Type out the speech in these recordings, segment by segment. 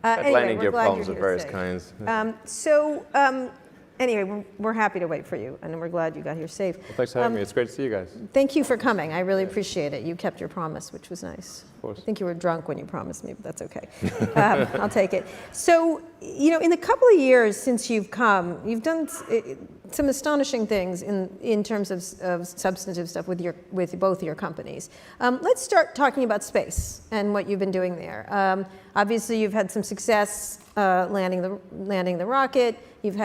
Landing gear we're glad problems you're of here various today. kinds. Anyway, we're happy to wait for you, and we're glad you got here safe. Well, thanks for having me. It's great to see you guys. Thank you for coming. I really appreciate it. You kept your promise, which was nice. Of course. I think you were drunk when you promised me, but that's okay. I'll take it. So, in the couple of years since you've come, you've done some astonishing things in terms of substantive stuff with both your companies. Let's start talking about space and what you've been doing there. Obviously, you've had some success landing the rocket. You've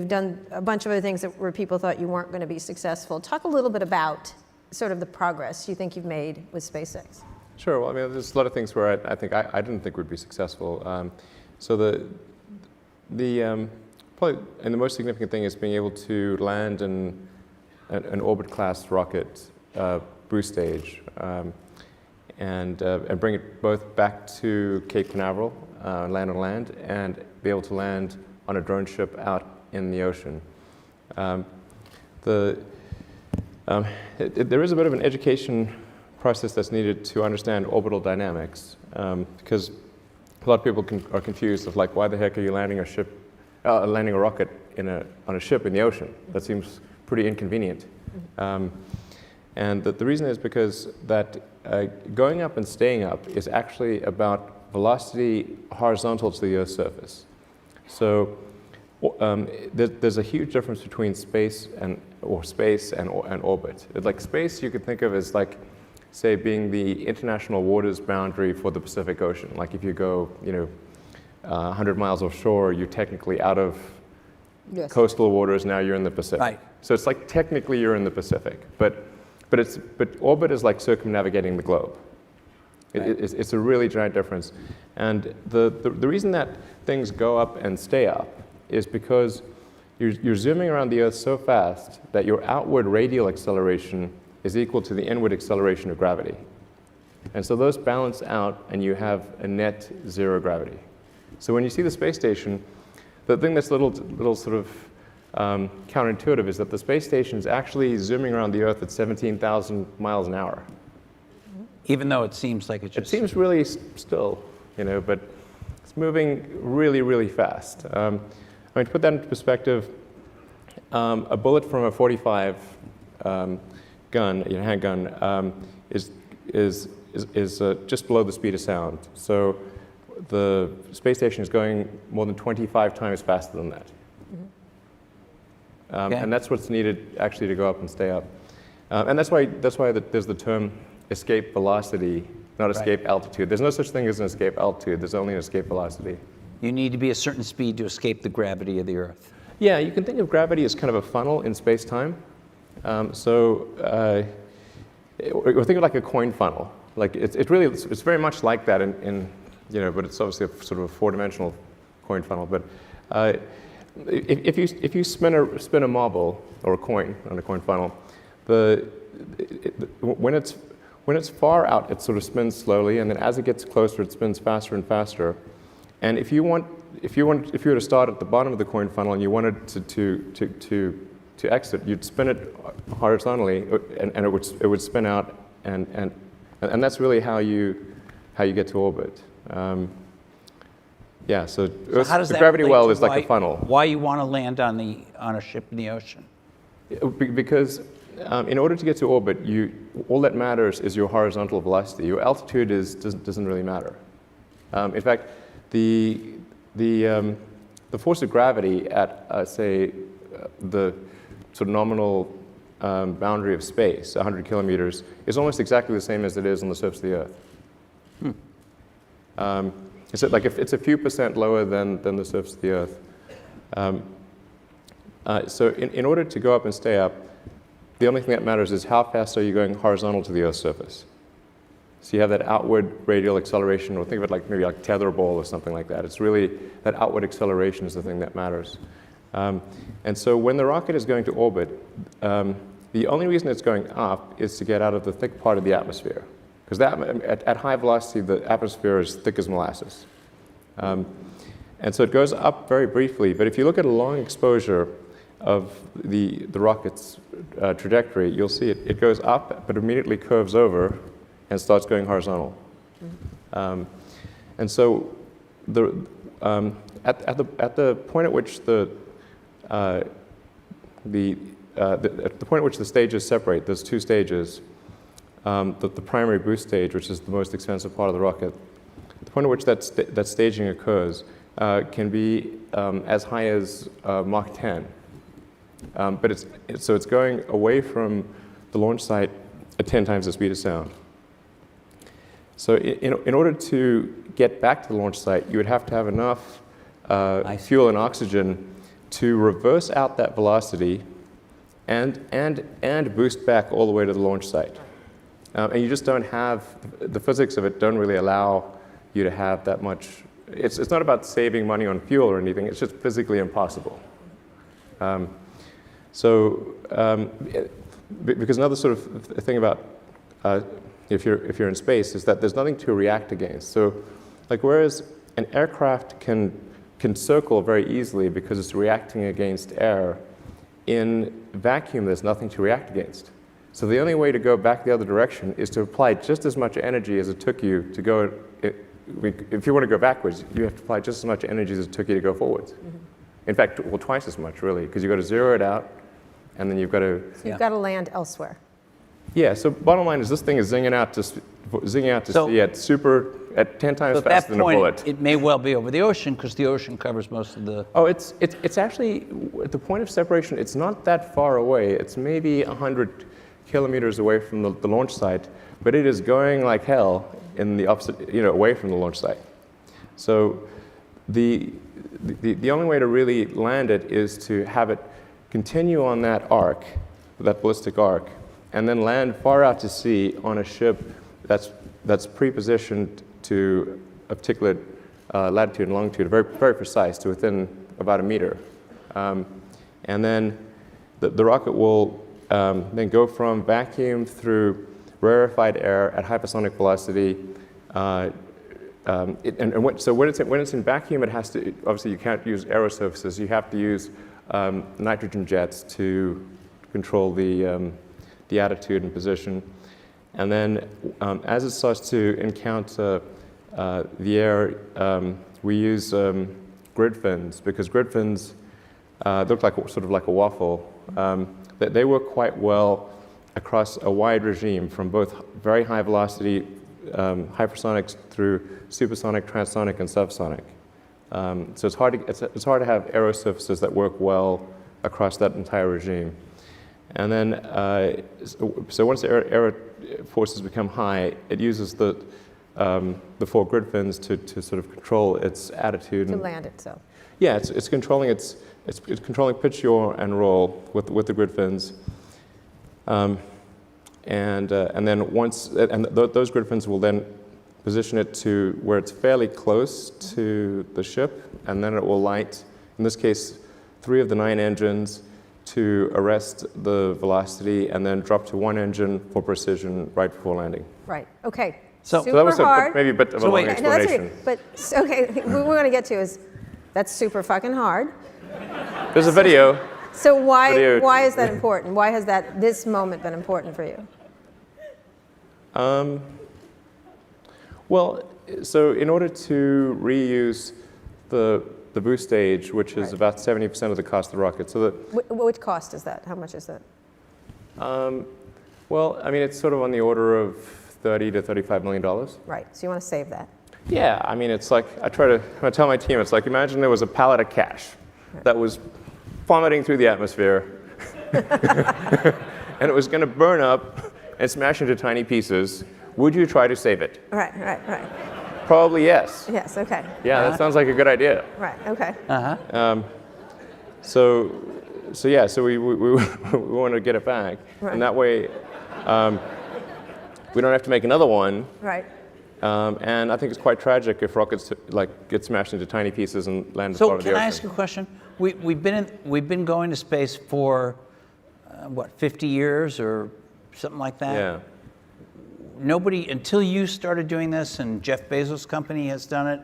done a bunch of other things where people thought you weren't going to be successful. Talk a little bit about sort of the progress you think you've made with SpaceX. Sure. Well, I mean, there's a lot of things where I think I didn't think would be successful. So probably and the most significant thing is being able to land an orbit class rocket boost stage and bring it both back to Cape Canaveral, land on land, and be able to land on a drone ship out in the ocean. There is a bit of an education process that's needed to understand orbital dynamics, because a lot of people are confused of like, why the heck are you landing a rocket on a ship in the ocean? That seems pretty inconvenient. And the reason is because that going up and staying up is actually about velocity horizontal to the Earth's surface. So there's a huge difference between space and orbit. Like space, you could think of as like, say, being the international waters boundary for the Pacific Ocean. Like if you go, 100 miles offshore, you're technically out of coastal waters. Now you're in the Pacific. Right. So it's like technically you're in the Pacific, but orbit is like circumnavigating the globe. Right. It's a really giant difference. And the reason that things go up and stay up is because you're zooming around the Earth so fast that your outward radial acceleration is equal to the inward acceleration of gravity. And so those balance out, and you have a net zero gravity. So when you see the space station, the thing that's a little sort of counterintuitive is that the space station is actually zooming around the Earth at 17,000 miles an hour. Even though it seems like it just... It seems really still, but it's moving really, really fast. To put that into perspective, a bullet from a .45 gun, handgun, is just below the speed of sound. So the space station is going more than 25 times faster than that. Okay. And that's what's needed actually to go up and stay up. And that's why there's the term escape velocity, not escape altitude. There's no such thing as an escape altitude. There's only an escape velocity. You need to be a certain speed to escape the gravity of the Earth. Yeah, you can think of gravity as kind of a funnel in space-time. Or think of like a coin funnel. Like it's very much like that but it's obviously sort of a four-dimensional coin funnel. But if you spin a marble or a coin on a coin funnel, when it's far out, it sort of spins slowly, and then as it gets closer, it spins faster and faster. And if you were to start at the bottom of the coin funnel and you wanted to exit, you'd spin it horizontally, and it would spin out, and that's really how you get to orbit. So how does the that gravity relate well to is like a funnel. Why you want to land on a ship in the ocean? Because in order to get to orbit, all that matters is your horizontal velocity. Your altitude doesn't really matter. In fact, the force of gravity at say the sort of nominal boundary of space, 100 kilometers, is almost exactly the same as it is on the surface of the Earth. It's a few percent lower than the surface of the Earth. So in order to go up and stay up, the only thing that matters is how fast are you going horizontal to the Earth's surface. So you have that outward radial acceleration, or think of it maybe like tetherball or something like that. It's really that outward acceleration is the thing that matters. And so when the rocket is going to orbit, the only reason it's going up is to get out of the thick part of the atmosphere. Because at high velocity, the atmosphere is thick as molasses. And so it goes up very briefly, but if you look at a long exposure of the rocket's trajectory, you'll see it goes up, but immediately curves over and starts going horizontal. And so at the point at which at the point at which the stages separate, there's two stages. The primary boost stage, which is the most expensive part of the rocket, the point at which that staging occurs can be as high as Mach 10. But it's going away from the launch site at 10 times the speed of sound. So in order to get back to the launch site, you would have to have enough fuel and oxygen to reverse out that velocity and boost back all the way to the launch site. And you just don't have, the physics of it don't really allow you to have that much. It's not about saving money on fuel or anything, it's just physically impossible. Because another sort of thing about if you're in space is that there's nothing to react against. So, like whereas an aircraft can circle very easily because it's reacting against air, in vacuum there's nothing to react against. So the only way to go back the other direction is to apply just as much energy as it took you to go. If you want to go backwards, you have to apply just as much energy as it took you to go forwards. Mm-hmm. In fact, well, twice as much, really, because you've got to zero it out, and then you've got to. So you've got to land elsewhere. Yeah. So bottom line is this thing is zinging out to sea at 10 times faster than a bullet. At that point, it may well be over the ocean because the ocean covers most of the. Oh, it's actually at the point of separation. It's not that far away. It's maybe 100 kilometers away from the launch site, but it is going like hell in the opposite, away from the launch site. So the only way to really land it is to have it continue on that arc, that ballistic arc, and then land far out to sea on a ship that's pre-positioned to a particular latitude and longitude, very, very precise, to within about a meter. And then the rocket will then go from vacuum through rarefied air at hypersonic velocity. So when it's in vacuum, it has to, obviously you can't use aero surfaces. You have to use nitrogen jets to control the attitude and position. And then as it starts to encounter the air, we use grid fins, because grid fins look like sort of like a waffle. They work quite well across a wide regime from both very high velocity hypersonics through supersonic, transonic, and subsonic. So it's hard to have aero surfaces that work well across that entire regime. And then, so once the aero forces become high, it uses the four grid fins to sort of control its attitude. To land itself. Yeah, it's controlling it's controlling pitch, yaw, and roll with the grid fins. And then those grid fins will then position it to where it's fairly close to the ship, and then it will light, in this case, 3 of the 9 engines to arrest the velocity, and then drop to 1 engine for precision right before landing. Right. Okay. So that was hard. maybe a bit of a long explanation. No, but okay, what we're going to get to is that's super fucking hard. There's a video. So why is that important? Why has this moment been important for you? Well, so in order to reuse the boost stage, which is about 70% of the cost of the rocket, so Which cost is that? How much is that? well, I mean, it's sort of on the order of $30 to $35 million. Right. So you want to save that. Yeah, I mean, it's like I tell my team, it's like imagine there was a pallet of cash that was plummeting through the atmosphere, and it was going to burn up and smash into tiny pieces. Would you try to save it? Right. Probably yes. Yes. Okay. Yeah, that sounds like a good idea. Right. Okay. So we want to get it back, and that way we don't have to make another one. Right. And I think it's quite tragic if rockets get smashed into tiny pieces and land at the So bottom of the can ocean. I ask a question? We've been going to space for 50 years or something like that. Yeah. Nobody, until you started doing this, and Jeff Bezos' company has done it,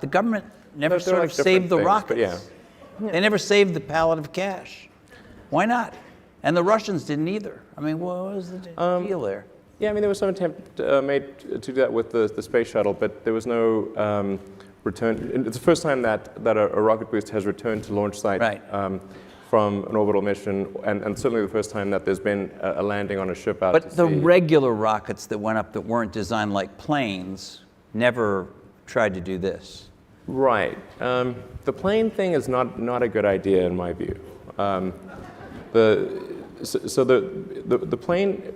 the government never sort of saved the rockets. But yeah. They never saved the pallet of cash. Why not? And the Russians didn't either. I mean, what was the deal there? Yeah, I mean, there was some attempt made to do that with the space shuttle, but there was no returned. It's the first time that a rocket booster has returned to launch site Right. From an orbital mission, and certainly the first time that there's been a landing on a ship out But to the sea. regular rockets that went up that weren't designed like planes never tried to do this. Right. The plane thing is not a good idea in my view. The plane,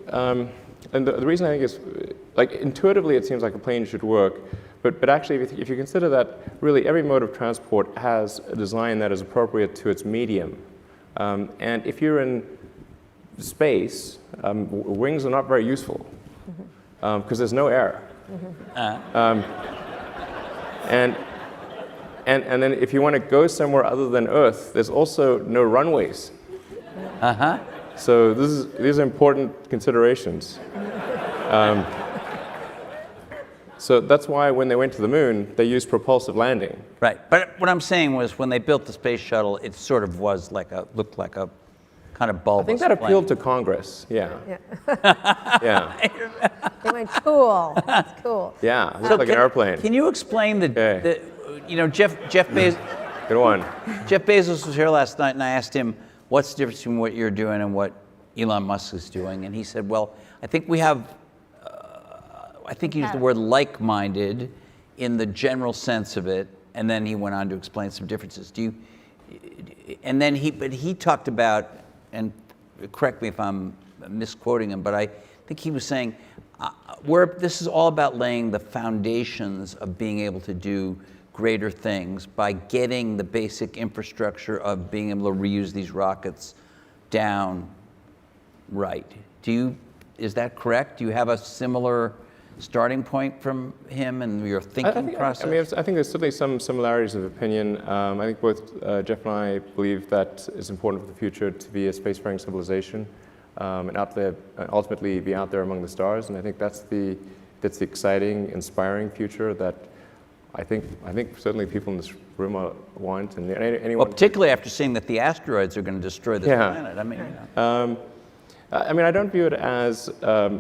and the reason I think is, like, intuitively it seems like a plane should work, but actually if you consider that really every mode of transport has a design that is appropriate to its medium. And if you're in space, wings are not very useful because there's no air. And then if you want to go somewhere other than Earth, there's also no runways. So these are important considerations. So that's why when they went to the moon, they used propulsive landing. Right. But what I'm saying was when they built the space shuttle, it sort of was looked like a kind of bulbous I think that appealed plane. to Congress. Yeah. Yeah. They went, cool, that's cool. Yeah. It looked like an airplane. Can you explain Jeff Bezos? Good one. Jeff Bezos was here last night, and I asked him, what's the difference between what you're doing and what Elon Musk is doing? And he said, well, I think we have, I think he used the word like-minded in the general sense of it, and then he went on to explain some differences. But he talked about, and correct me if I'm misquoting him, but I think he was saying, this is all about laying the foundations of being able to do greater things by getting the basic infrastructure of being able to reuse these rockets down right. Is that correct? Do you have a similar starting point from him and your thinking process? I think there's certainly some similarities of opinion. I think both Jeff and I believe that it's important for the future to be a spacefaring civilization and out there, ultimately be out there among the stars. And I think that's the exciting, inspiring future that I think certainly people in this room want, and anyone. Well, particularly after seeing that the asteroids are going to destroy this planet. I mean, I don't view it as I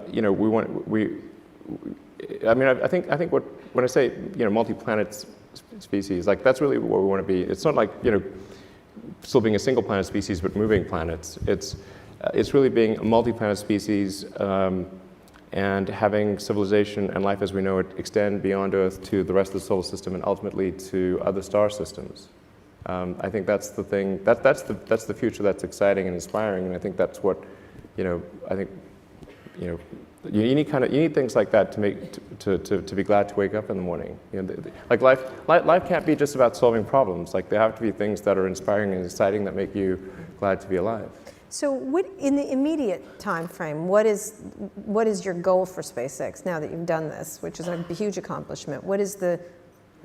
think when I say multi-planet species, like that's really what we want to be. It's not like still being a single planet species but moving planets. It's really being a multi-planet species and having civilization and life as we know it extend beyond Earth to the rest of the solar system and ultimately to other star systems. I think that's the thing. That's the future that's exciting and inspiring, and I think that's what you need things like that to be glad to wake up in the morning. Like life can't be just about solving problems. Like there have to be things that are inspiring and exciting that make you glad to be alive. So what, in the immediate time frame, what is your goal for SpaceX now that you've done this, which is a huge accomplishment? What is the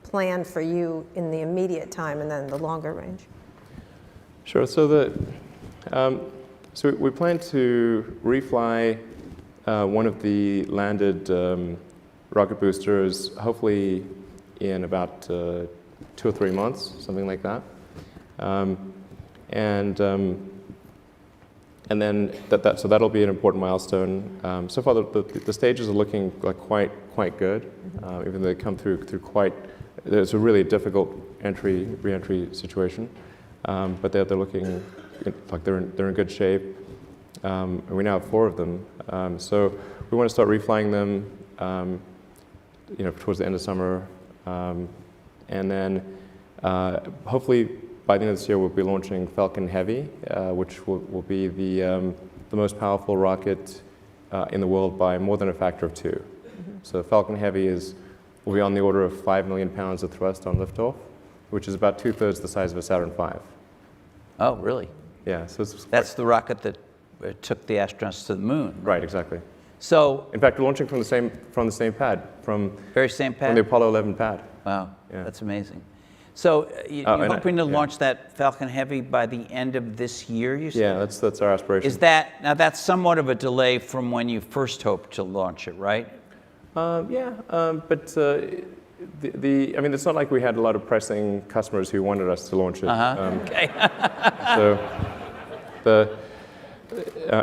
plan for you in the immediate time and then the longer range? Sure. So we plan to refly one of the landed rocket boosters, hopefully in about 2 or 3 months, something like that. And then so that'll be an important milestone. So far, the stages are looking like quite good, even though they come through quite. It's a really difficult re-entry situation, but they're looking like they're in good shape. And we now have 4 of them. So we want to start reflying them, towards the end of summer, and then hopefully by the end of this year we'll be launching Falcon Heavy, which will be the most powerful rocket in the world by more than a factor of 2. Mm-hmm. So Falcon Heavy will be on the order of 5 million pounds of thrust on liftoff, which is about 2/3 the size of a Saturn V. Oh, really? Yeah. So that's the rocket that took the astronauts to the moon. Right. Exactly. So, in fact, we're launching from the same pad, from the Apollo 11 pad. Wow, yeah. That's amazing. So you're hoping to launch that Falcon Heavy by the end of this year, you said? Yeah, that's our aspiration. That's somewhat of a delay from when you first hoped to launch it, right? But it's not like we had a lot of pressing customers who wanted us to launch it. Okay.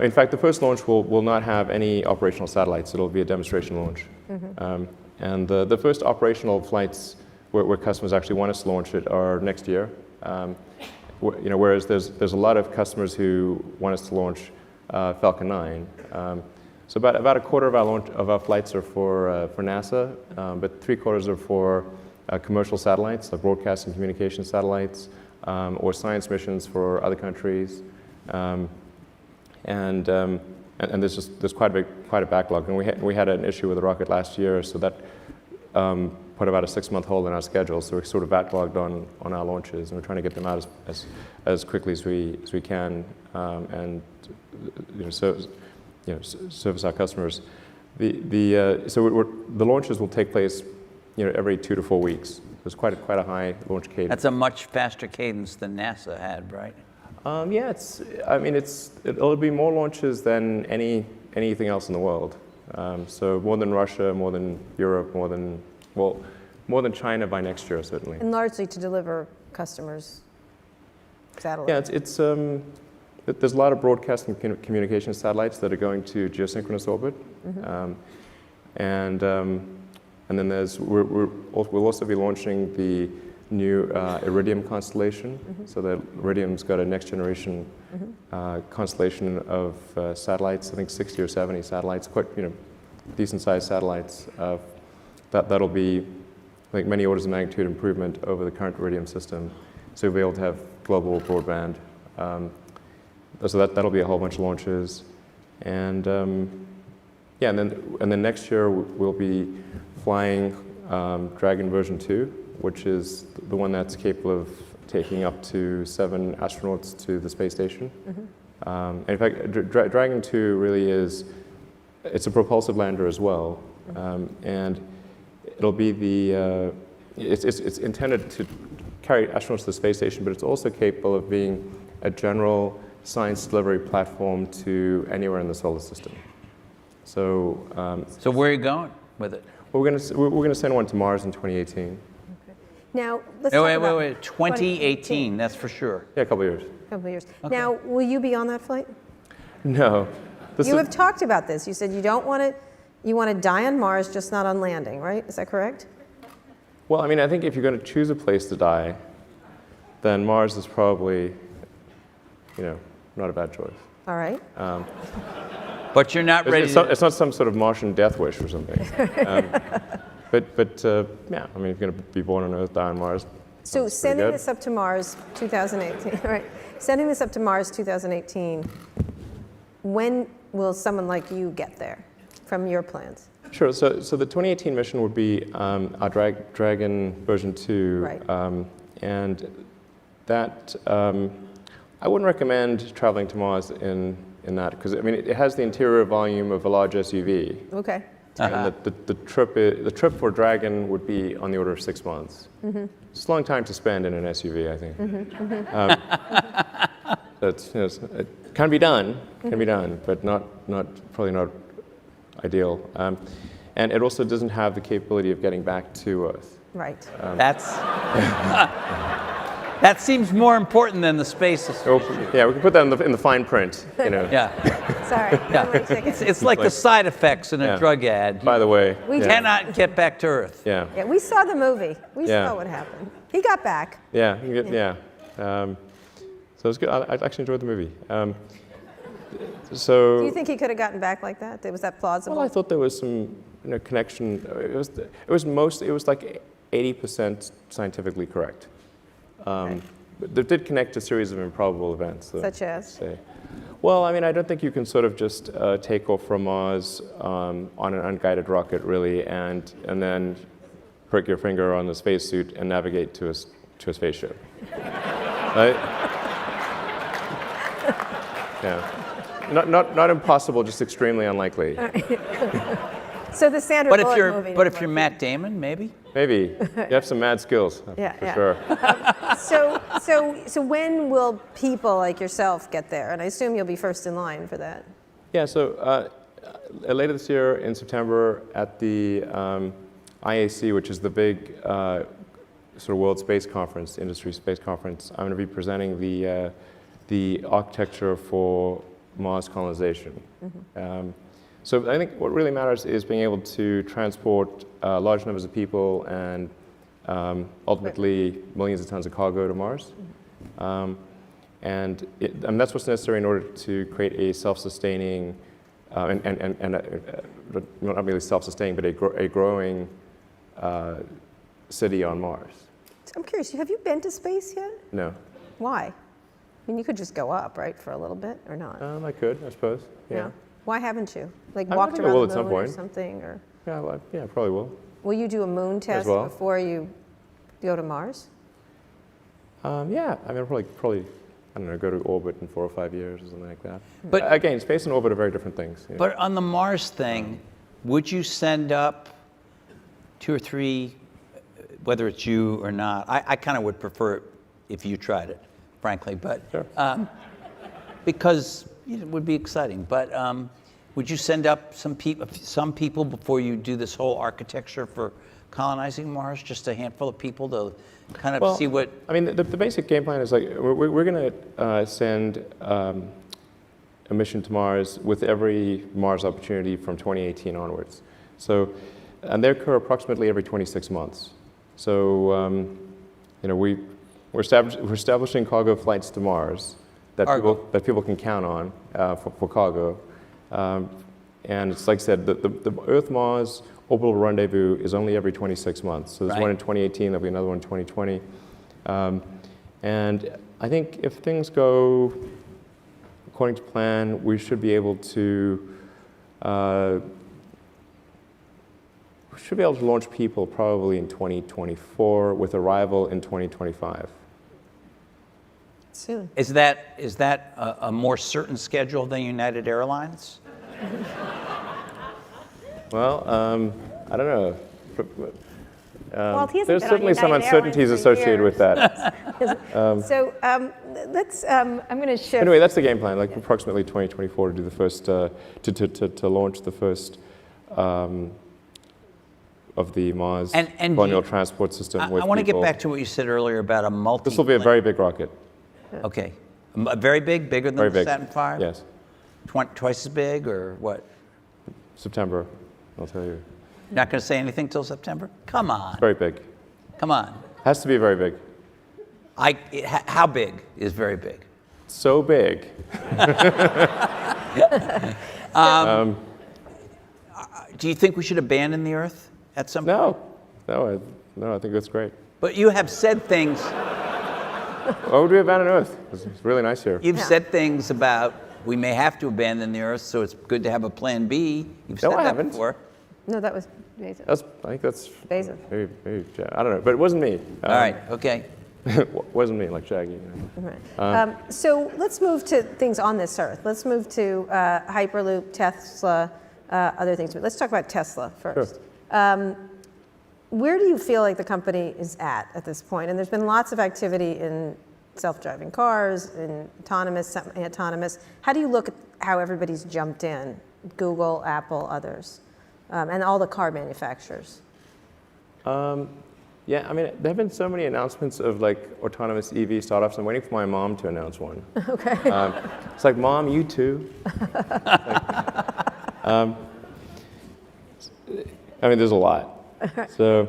In fact, the first launch will not have any operational satellites. It'll be a demonstration launch. Mm-hmm. And the first operational flights where customers actually want us to launch it are next year. Whereas there's a lot of customers who want us to launch Falcon 9. So about a quarter of our flights are for NASA, but 3/4 are for commercial satellites, like broadcast and communication satellites, or science missions for other countries. And there's quite a backlog. And we had an issue with the rocket last year, so that put about a 6-month hold in our schedule. So we're sort of backlogged on our launches, and we're trying to get them out as quickly as we can, and service our customers. So the launches will take place, every 2 to 4 weeks. There's quite a high launch cadence. That's a much faster cadence than NASA had, right? Yeah, it'll be more launches than anything else in the world. So more than Russia, more than Europe, more than China by next year, certainly. And largely to deliver customers' satellites. Yeah, there's a lot of broadcast and communication satellites that are going to geosynchronous orbit, and then we'll also be launching the new Iridium constellation. So the Iridium's got a next generation constellation of satellites. I think 60 or 70 satellites, quite decent sized satellites. That'll be like many orders of magnitude improvement over the current Iridium system. So we'll be able to have global broadband. So that'll be a whole bunch of launches, and and then next year we'll be flying Dragon version 2, which is the one that's capable of taking up to 7 astronauts to the space station. And in fact, Dragon 2 really it's a propulsive lander as well, and it'll be it's intended to carry astronauts to the space station, but it's also capable of being a general science delivery platform to anywhere in the solar system. So, so where are you going with it? Well, we're going to send one to Mars in 2018. Okay. Now, let's talk about... Wait, 2018, that's for sure. Yeah, a couple of years. A couple of years. Okay. Now, will you be on that flight? No. You have talked about this. You said you want to die on Mars, just not on landing, right? Is that correct? Well, I mean, I think if you're going to choose a place to die, then Mars is probably, not a bad choice. All right. But you're not ready. It's not some sort of Martian death wish or something. But yeah, I mean, if you're going to be born on Earth, die on Mars. So sending this up to Mars 2018, right? Sending this up to Mars 2018, when will someone like you get there from your plans? Sure. So the 2018 mission would be our Dragon version 2. Right. And that, I wouldn't recommend traveling to Mars in that, because I mean it has the interior volume of a large SUV. Okay. And the trip for Dragon would be on the order of 6 months. It's a long time to spend in an SUV, I think. It can be done, but probably not ideal. And it also doesn't have the capability of getting back to Earth. Right. That seems more important than the space. Yeah, we can put that in the fine print. Yeah. Sorry. Yeah. It's like the side effects in a drug ad. By the way, We cannot get back to Earth. Yeah. Yeah, we saw the movie. We Yeah. saw what happened. He got back. Yeah. So it was good. I actually enjoyed the movie. So. Do you think he could have gotten back like that? Was that plausible? Well, I thought there was some connection. It was like 80% scientifically correct. Okay. But it did connect a series of improbable events. Such as? Say. Well, I mean, I don't think you can sort of just take off from Mars on an unguided rocket, really, and then prick your finger on the spacesuit and navigate to a spaceship. Right? Yeah. Not impossible, just extremely unlikely. So the Sandra Bullock movie. But if you're Matt Damon, maybe. Maybe you have some mad skills. For sure. So when will people like yourself get there? And I assume you'll be first in line for that. Yeah. So later this year in September at the IAC, which is the big sort of world space conference, industry space conference, I'm going to be presenting the architecture for Mars colonization. So I think what really matters is being able to transport large numbers of people and ultimately millions of tons of cargo to Mars. And that's what's necessary in order to create a self-sustaining, not really self-sustaining, but a growing city on Mars. I'm curious, have you been to space yet? No. Why? I mean, you could just go up, right, for a little bit, or not? I could, I suppose. Yeah. No? Why haven't you? Like I walked think I around will the at some moon or point. something? Or Yeah, well, yeah, probably will. will you do a moon test well. before you go to Mars? Yeah, I mean, I'll probably, I don't know, go to orbit in 4 or 5 years or something like that. But- again, space and orbit are very different things. You know. But on the Mars thing, would you send up 2 or 3, whether it's you or not? I kind of would prefer it if you tried it, frankly, but Sure. Because it would be exciting. But would you send up some people before you do this whole architecture for colonizing Mars? Just a handful of people to kind of see what. I mean, the basic game plan is like we're going to send a mission to Mars with every Mars opportunity from 2018 onwards. So, and they occur approximately every 26 months. So, you know, we're establishing cargo flights to Mars that people can count on for cargo. And it's like I said, the Earth-Mars orbital rendezvous is only every 26 months. So there's one in 2018, there'll be another one in 2020. And I think if things go according to plan, we should be able to launch people probably in 2024 with arrival in 2025. Soon. Is that a more certain schedule than United Airlines? Well, I don't know. Well, he hasn't There's been on certainly some United uncertainties Airlines for associated with years. that. So let's. I'm going to shift. Anyway, that's the game plan. Like approximately 2024 to do the first to launch the first of the Mars And colonial transport system. I with want to get people. back to what you said earlier about a multi. This will be a very big rocket. Okay, very big, bigger than Very the big. Saturn V. Yes, Twice as big, or what? September. I'll tell you. You're not going to say anything till September? Come on, Very big. come on. Has to be very big. How big is very big? So big. Do you think we should abandon the Earth at some point? No, I think that's great. But you have said things. Why would we abandon Earth? It's really nice here. You've said things about we may have to abandon the Earth, so it's good to have a plan B. You've said No, I that haven't. before. No, that was Bezos. I think that's Bezos. maybe, I don't know, but it wasn't me. All right. Okay. Wasn't me, like Shaggy. You know. Right. So let's move to things on this Earth. Let's move to Hyperloop, Tesla, other things. But let's talk about Tesla first. Where do you feel like the company is at this point? And there's been lots of activity in self-driving cars, in autonomous, semi-autonomous. How do you look at how everybody's jumped in? Google, Apple, others, and all the car manufacturers. Yeah, I mean, there have been so many announcements of like autonomous EV startups. I'm waiting for my mom to announce one. Okay. It's like, Mom, you too. I mean, there's a lot. So,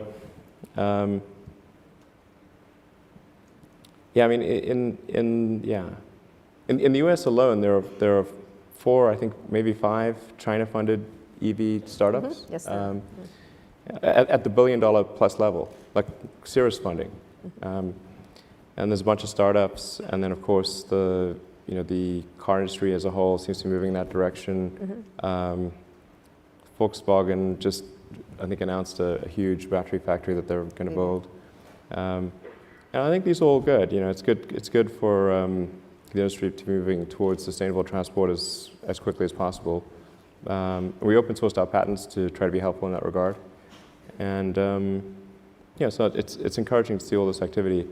yeah, I mean, in the U.S. alone, there are 4, I think maybe 5 China-funded EV startups. Mm-hmm. Yes, sir. At the $1 billion plus level, like serious funding. And there's a bunch of startups, and then of course the car industry as a whole seems to be moving in that direction. Volkswagen just, I think, announced a huge battery factory that they're going to build. And I think these are all good. You know, it's good for the industry to be moving towards sustainable transport as quickly as possible. We open sourced our patents to try to be helpful in that regard. And yeah, so it's encouraging to see all this activity.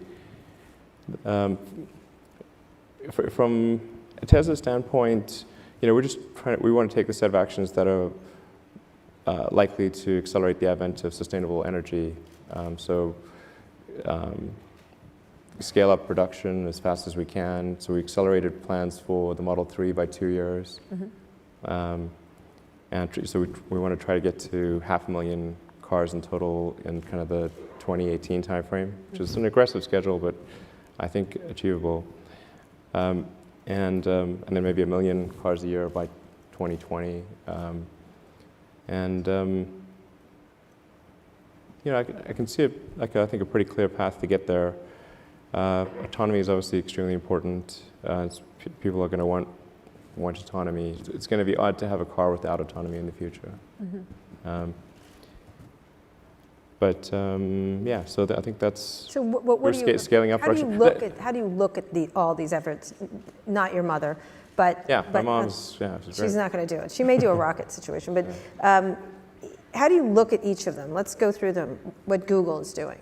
From a Tesla standpoint, you know, we want to take a set of actions that are likely to accelerate the advent of sustainable energy. Scale up production as fast as we can. So we accelerated plans for the Model 3 by 2 years. And so we want to try to get to 500,000 cars in total in kind of the 2018 timeframe, which is an aggressive schedule, but I think achievable. And then maybe 1 million cars a year by 2020. I can see I think a pretty clear path to get there. Autonomy is obviously extremely important. People are going to want autonomy. It's going to be odd to have a car without autonomy in the future. Yeah, so I think that's. So what do you, scaling up. How do you look at all these efforts? Not your mother, but my mom's. She's not going to do it. She may do a rocket situation, but how do you look at each of them? Let's go through them. What Google is doing.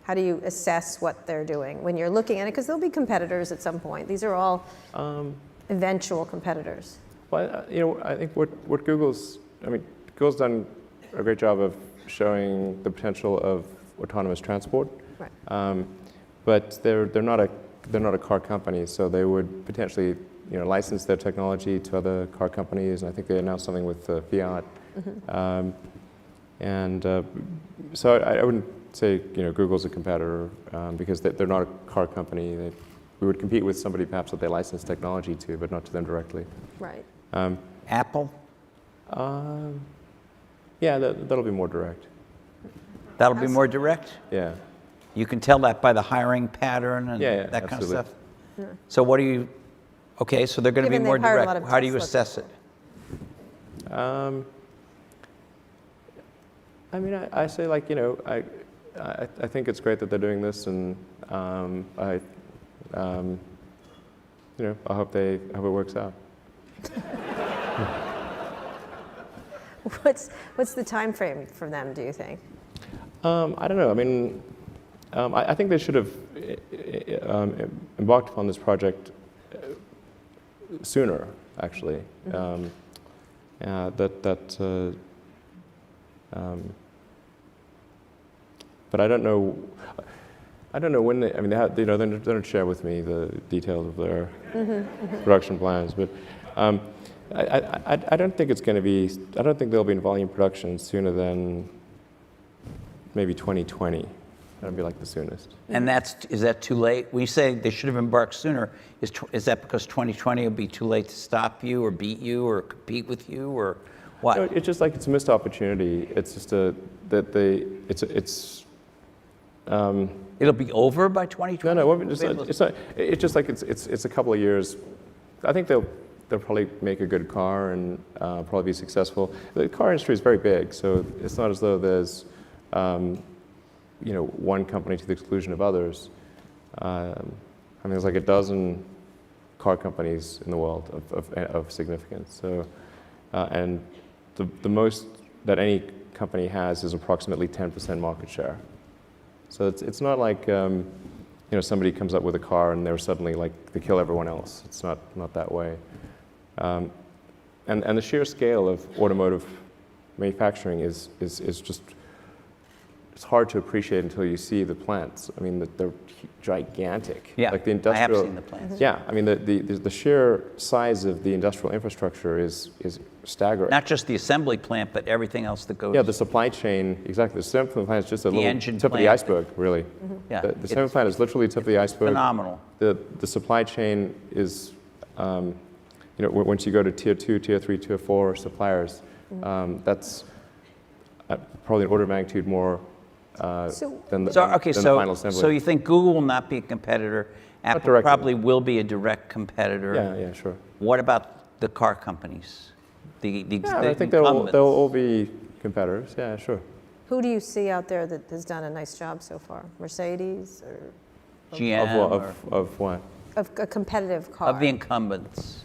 How do you assess what they're doing when you're looking at it? Because there'll be competitors at some point. These are all eventual competitors. Well, I think what Google's done a great job of showing the potential of autonomous transport. Right. But they're not a car company, so they would potentially license their technology to other car companies. And I think they announced something with Fiat. So I wouldn't say Google's a competitor because they're not a car company. We would compete with somebody perhaps that they license technology to, but not to them directly. Right. Apple? Yeah, that'll be more direct. That'll be more direct? Yeah. You can tell that by the hiring pattern and that absolutely. kind of stuff? Yeah. So what do you, okay, so they're going to be more direct. How do you assess it? I say I think it's great that they're doing this, and I hope it works out. What's the time frame for them, do you think? I don't know. I think they should have embarked upon this project sooner, actually. But I don't know. I don't know when they. They don't share with me the details of their production plans. But I don't think it's going to be. I don't think they'll be in volume production sooner than maybe 2020. That'd be like the soonest. And is that too late? When you say they should have embarked sooner, is that because 2020 will be too late to stop you or beat you or compete with you or what? It's just like it's a missed opportunity. It's just It'll be over by 2020? No, it's not. It's just like it's a couple of years. I think they'll probably make a good car and probably be successful. The car industry is very big, so it's not as though there's one company to the exclusion of others. There's like a dozen car companies in the world of significance. So, and the most that any company has is approximately 10% market share. So it's not like somebody comes up with a car and they're suddenly they kill everyone else. It's not that way. And the sheer scale of automotive manufacturing is just. It's hard to appreciate until you see the plants. They're gigantic. Yeah, like the industrial, I have seen the plants. Yeah, the sheer size of the industrial infrastructure is staggering. Not just the assembly plant, but everything else that goes. Yeah, the supply chain, exactly. The assembly plant is just a little engine tip of the iceberg, really. Yeah, The assembly plant is literally the tip of the iceberg. Phenomenal. The supply chain is, once you go to tier 2, tier 3, tier 4 suppliers, that's probably an order of magnitude more than the final assembly. So you think Google will not be a competitor? Apple probably will be a direct competitor. Yeah, sure. What about the car companies? I think they'll all be competitors. Yeah, sure. Who do you see out there that has done a nice job so far? Mercedes or GM? Of what? Of a competitive car. Of the incumbents.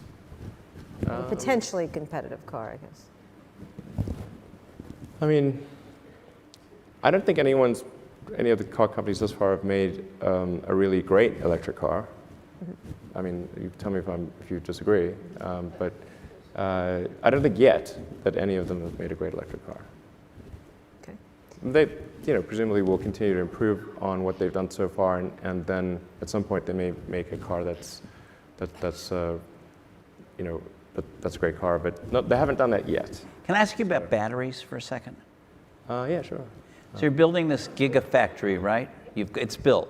A potentially competitive car, I guess. I don't think any of the car companies thus far have made a really great electric car. You tell me if you disagree, but I don't think yet that any of them have made a great electric car. Okay. They, presumably will continue to improve on what they've done so far, and then at some point they may make a car that's a great car, but no, they haven't done that yet. Can I ask you about batteries for a second? Yeah, sure. So you're building this gigafactory, right? It's built.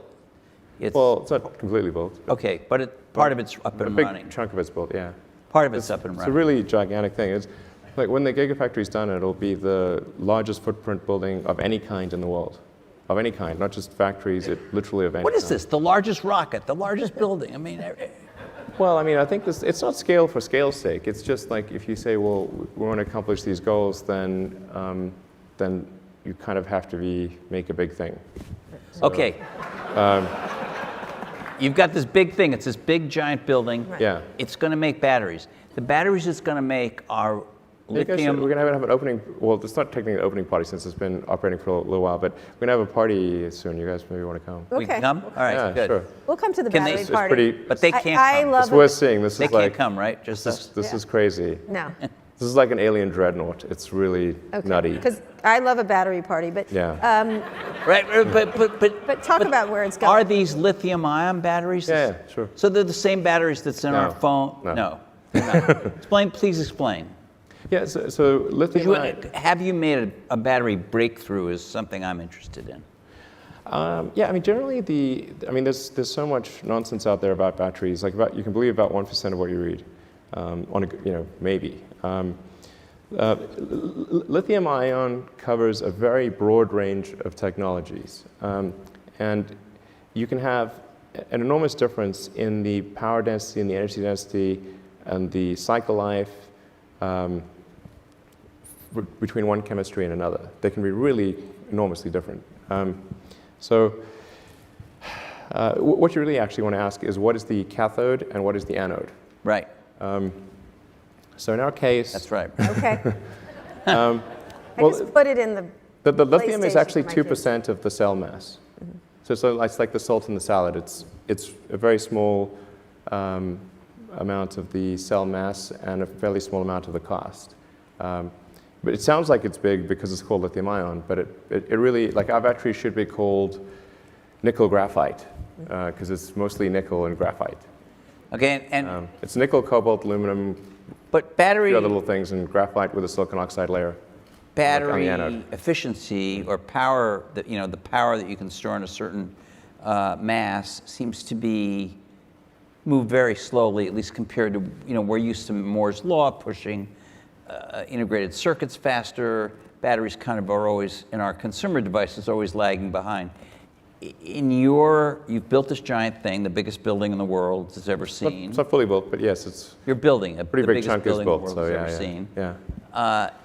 Well, it's not completely built. Okay, but part of it's up A and big running. chunk of it's built, yeah. Part of it's up and It's a running. really gigantic thing. It's like when the Gigafactory's done, it'll be the largest footprint building of any kind in the world. Of any kind, not just factories, literally of any What is kind. this? The largest rocket, the largest building? I mean, Well, I mean, I think it's not scale for scale's sake. It's just like if you say, well, we want to accomplish these goals, then you kind of have to make a big thing. So, okay. You've got this big thing. It's this big, giant building. Right. Yeah. It's going to make batteries. The batteries it's going to make are We're lithium. going to have an opening. Well, it's not technically an opening party since it's been operating for a little while, but we're going to have a party soon. You guys maybe want to come? We can come? All right, Yeah, good. sure. We'll come to the Can they- battery It's party. pretty. But they can't I come. love It's worth seeing. This They is can't like come, right? Just us. this Yeah. is crazy. No. This is like an alien dreadnought. It's really nutty. Because I love a battery party, but Yeah. Right, but talk about where it's going. are these lithium-ion batteries? Yeah, sure. So they're the same batteries that's in our No. phone? No. Explain, please explain. Yeah. So lithium. Have you made a battery breakthrough is something I'm interested in. Yeah, I mean, generally there's so much nonsense out there about batteries. Like you can believe about 1% of what you read, maybe. Lithium ion covers a very broad range of technologies, and you can have an enormous difference in the power density and the energy density and the cycle life between one chemistry and another. They can be really enormously different. So what you really actually want to ask is what is the cathode and what is the anode? Right. So in our case, That's right. Okay. well, I just put it in the the lithium is PlayStation actually for my kids. 2% of the cell mass. So it's like the salt in the salad. It's a very small amount of the cell mass and a fairly small amount of the cost. But it sounds like it's big because it's called lithium ion, but it really, like our battery should be called nickel graphite because it's mostly nickel and graphite. Okay, and It's nickel, cobalt, aluminum, but a battery few other little things, and graphite with a silicon oxide layer. battery on the anode. efficiency or power that the power that you can store in a certain mass seems to be move very slowly, at least compared to we're used to Moore's law pushing integrated circuits faster. Batteries kind of are always in our consumer devices always lagging behind. You've built this giant thing, the biggest building in the world has ever seen. It's not fully built, but yes, it's You're building a pretty the big biggest chunk is building built. the world So has yeah, ever yeah, seen. yeah.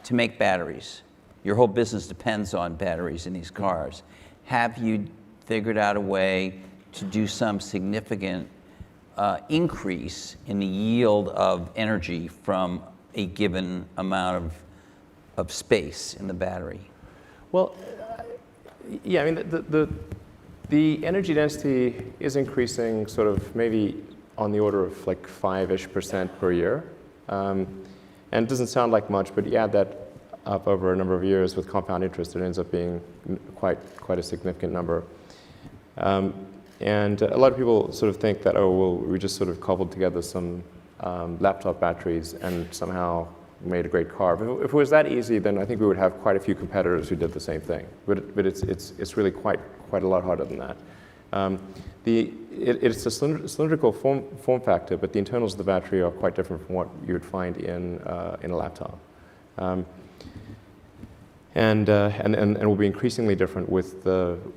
To make batteries. Your whole business depends on batteries in these cars. Have you figured out a way to do some significant increase in the yield of energy from a given amount of space in the battery? Well, yeah, I mean, the energy density is increasing sort of maybe on the order of like 5-ish% per year. And it doesn't sound like much, but you add that up over a number of years with compound interest, it ends up being quite a significant number. And a lot of people sort of think that, oh, well, we just sort of cobbled together some laptop batteries and somehow made a great car. If it was that easy, then I think we would have quite a few competitors who did the same thing. But it's really quite a lot harder than that. It's a cylindrical form factor, but the internals of the battery are quite different from what you would find in a laptop. And will be increasingly different with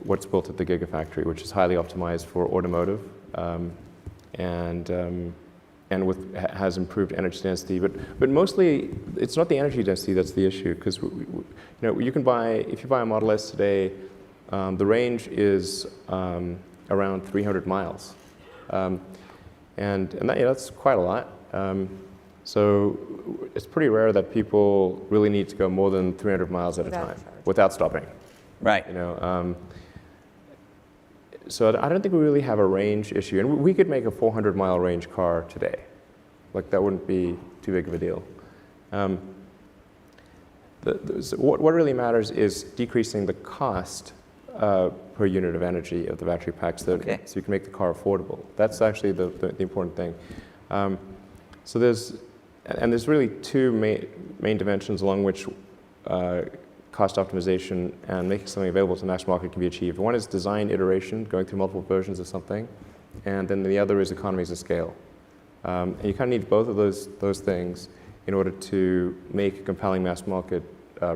what's built at the Gigafactory, which is highly optimized for automotive, and has improved energy density. But mostly, it's not the energy density that's the issue, because you can if you buy a Model S today, the range is around 300 miles, and that's quite a lot. So it's pretty rare that people really need to go more than 300 miles at a time without stopping. Right. So I don't think we really have a range issue. And we could make a 400-mile range car today. Like, that wouldn't be too big of a deal. So what really matters is decreasing the cost per unit of energy of the battery packs, so you can make the car affordable. That's actually the important thing. So there's really two main dimensions along which cost optimization and making something available to the mass market can be achieved. One is design iteration, going through multiple versions of something, and then the other is economies of scale. And you kind of need both of those things in order to make a compelling mass market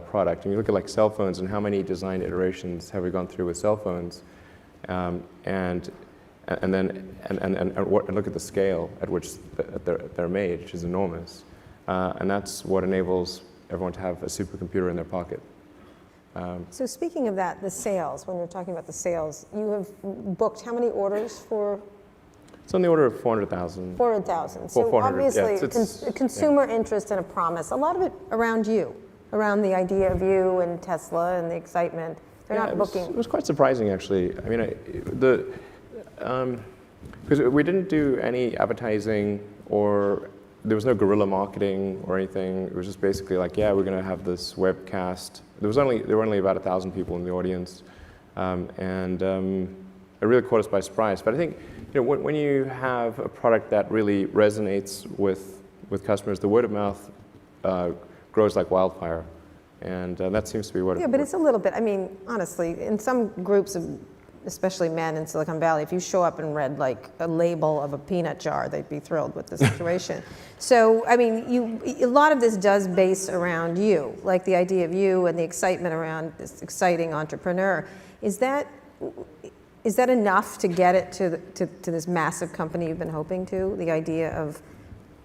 product. And you look at like cell phones and how many design iterations have we gone through with cell phones, and look at the scale at which they're made, which is enormous. And that's what enables everyone to have a supercomputer in their pocket. So speaking of that, the sales, when you're talking about the sales, you have booked how many orders for? It's on the order of 400,000. 400,000. So 400, obviously, yeah, consumer interest and a promise. A lot of it around you, around the idea of you and Tesla and the excitement. They're not booking. It was quite surprising, actually. I mean, because we didn't do any advertising, or there was no guerrilla marketing or anything. It was just basically like, yeah, we're going to have this webcast. There were only about 1,000 people in the audience, and it really caught us by surprise. But I think, when you have a product that really resonates with customers, the word of mouth grows like wildfire, and that seems to be what. Yeah, but it's a little bit. I mean, honestly, in some groups of, especially men in Silicon Valley, if you show up and read like a label of a peanut jar, they'd be thrilled with the situation. So, I mean, a lot of this does base around you, like the idea of you and the excitement around this exciting entrepreneur. Is that enough to get it to this massive company you've been hoping to? The idea of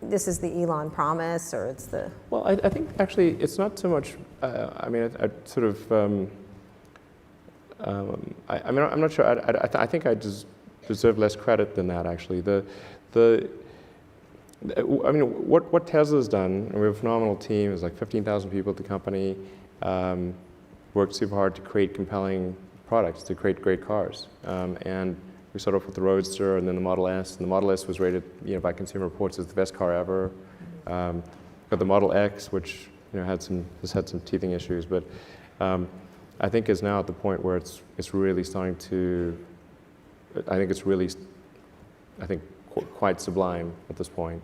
this is the Elon promise, or it's the... Well, I think actually it's not so much, I mean, I sort of, I mean, I'm not sure. I think I deserve less credit than that. Actually, I mean, what Tesla's done, and we have a phenomenal team. There's like 15,000 people at the company. Worked super hard to create compelling products, to create great cars. And we started off with the Roadster, and then the Model S. And the Model S was rated, by Consumer Reports as the best car ever. Got the Model X, which has had some teething issues, but. I think is now at the point where it's really starting to. I think it's really, quite sublime at this point,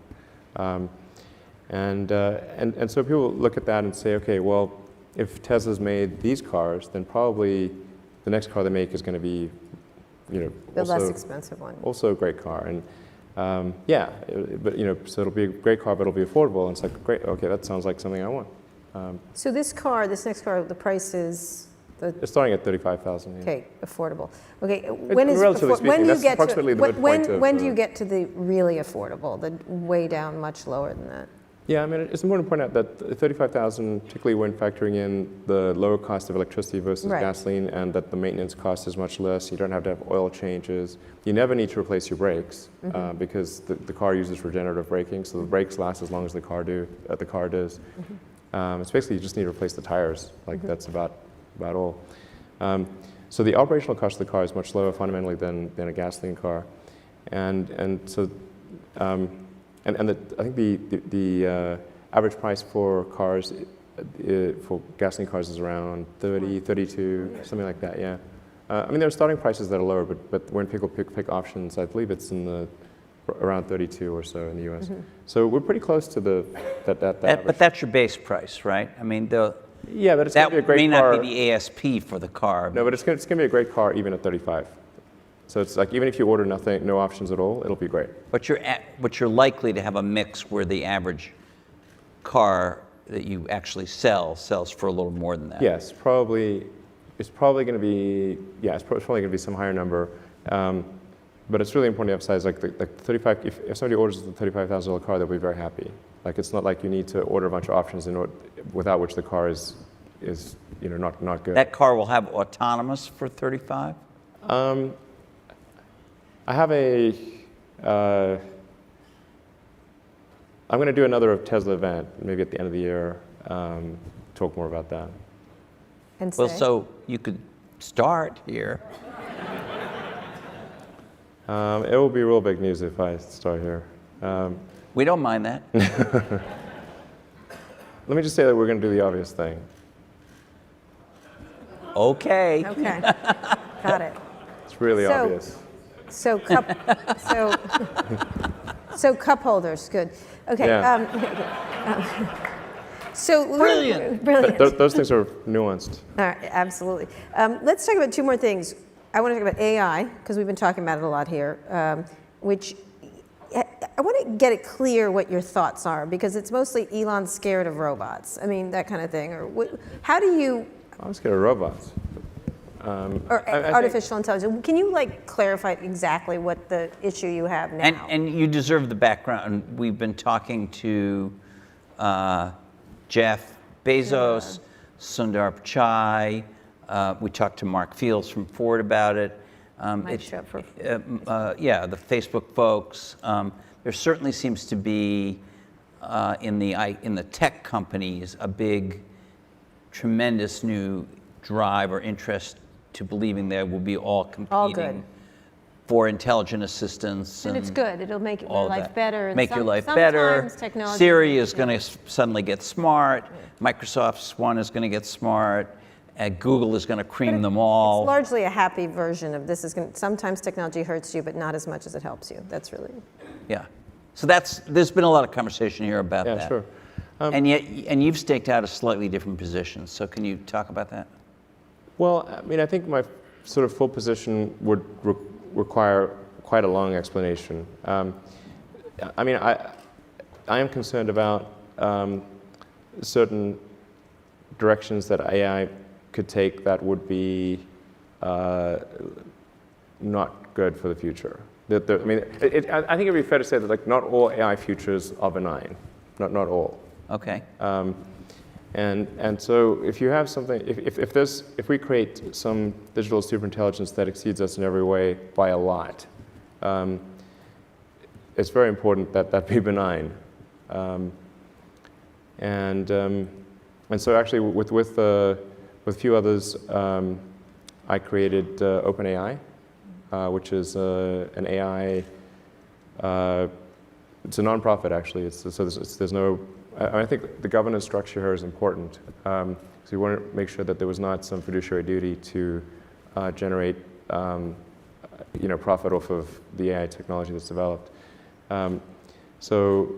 and so people look at that and say, okay, well, if Tesla's made these cars, then probably the next car they make is going to be, the also, less expensive one. Also a great car, and but so it'll be a great car, but it'll be affordable. And it's like, great, okay, that sounds like something I want. So this next car, the price is. It's starting at 35,000. Yeah. Okay, affordable. Okay, when do you get to the really affordable, the way down much lower than that? Yeah, I mean, it's important to point out that 35,000, particularly when factoring in the lower cost of electricity versus gasoline, and that the maintenance cost is much less. You don't have to have oil changes. You never need to replace your brakes because the car uses regenerative braking, so the brakes last as long as the car does. It's basically you just need to replace the tires. Like that's about all. So the operational cost of the car is much lower fundamentally than a gasoline car, and so I think the average price for cars for gasoline cars is around 30, 32, something like that. Yeah, I mean there are starting prices that are lower, but when people pick options, I believe it's in around 32 or so in the U.S. So we're pretty close to that average. But that's your base price, right? I mean Yeah, but it's going to be a great car. That may not be the ASP for the car. No, but it's going to be a great car even at 35. So it's like even if you order no options at all, it'll be great. But you're likely to have a mix where the average car that you actually sells for a little more than that. Yes, probably. It's probably going to be some higher number. But it's really important to emphasize like the 35. If somebody orders the $35,000 car, they'll be very happy. Like it's not like you need to order a bunch of options without which the car is not good. That car will have autonomous for 35? I have I'm going to do another Tesla event maybe at the end of the year. Talk more about that. And well, so you could start here. It will be real big news if I start here. We don't mind that. Let me just say that we're going to do the obvious thing. Okay. Okay. Got it. It's really obvious. So cup holders, good. Okay. Yeah. So Brilliant. Brilliant. Those things are nuanced. All right, absolutely. Let's talk about two more things. I want to talk about AI, because we've been talking about it a lot here, which I want to get it clear what your thoughts are, because it's mostly Elon's scared of robots. I mean, that kind of thing. Or how do you... I'm scared of robots. Or artificial intelligence. Can you clarify exactly what the issue you have now? And you deserve the background. We've been talking to Jeff Bezos, Sundar Pichai. We talked to Mark Fields from Ford about it. Might show up for yeah, the Facebook folks. There certainly seems to be in the tech companies a big, tremendous new drive or interest to believing there will be all competing good. for intelligent assistance. And it's good. It'll make your all life that. better. And Make your life better. sometimes technology- Siri is going to suddenly get smart. Microsoft's one is going to get smart. Google is going to cream them all. It's largely a happy version of this. Sometimes technology hurts you, but not as much as it helps you. That's really... Yeah. So there's been a lot of conversation here about that. Yeah, sure. And you've staked out a slightly different position. So can you talk about that? Well, I mean, I think my sort of full position would require quite a long explanation. I mean, I am concerned about certain directions that AI could take that would be not good for the future. I mean, I think it'd be fair to say that not all AI futures are benign, not all. Okay. And so if you have something, if we create some digital superintelligence that exceeds us in every way by a lot, it's very important that that be benign. And so actually with a few others, I created OpenAI, which is an AI. It's a nonprofit actually. There's no. I think the governance structure here is important. So we want to make sure that there was not some fiduciary duty to generate profit off of the AI technology that's developed. So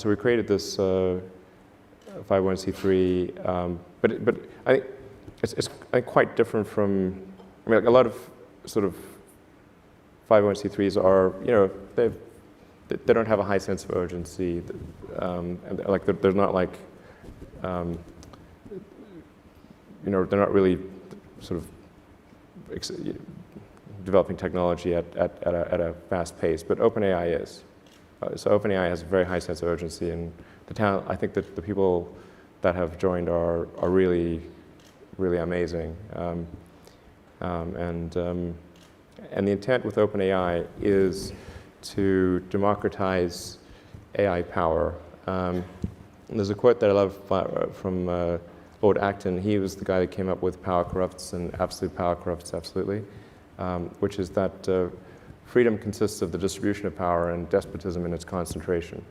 we created this 501c3, but I think it's quite different from. I mean, a lot of sort of 501c3s are they don't have a high sense of urgency, and they're not they're not really sort of developing technology at a fast pace. But OpenAI is. So OpenAI has a very high sense of urgency, and I think that the people that have joined are really, really amazing. And the intent with OpenAI is to democratize AI power. There's a quote that I love from Lord Acton. He was the guy that came up with power corrupts and absolute power corrupts absolutely, which is that freedom consists of the distribution of power and despotism in its concentration.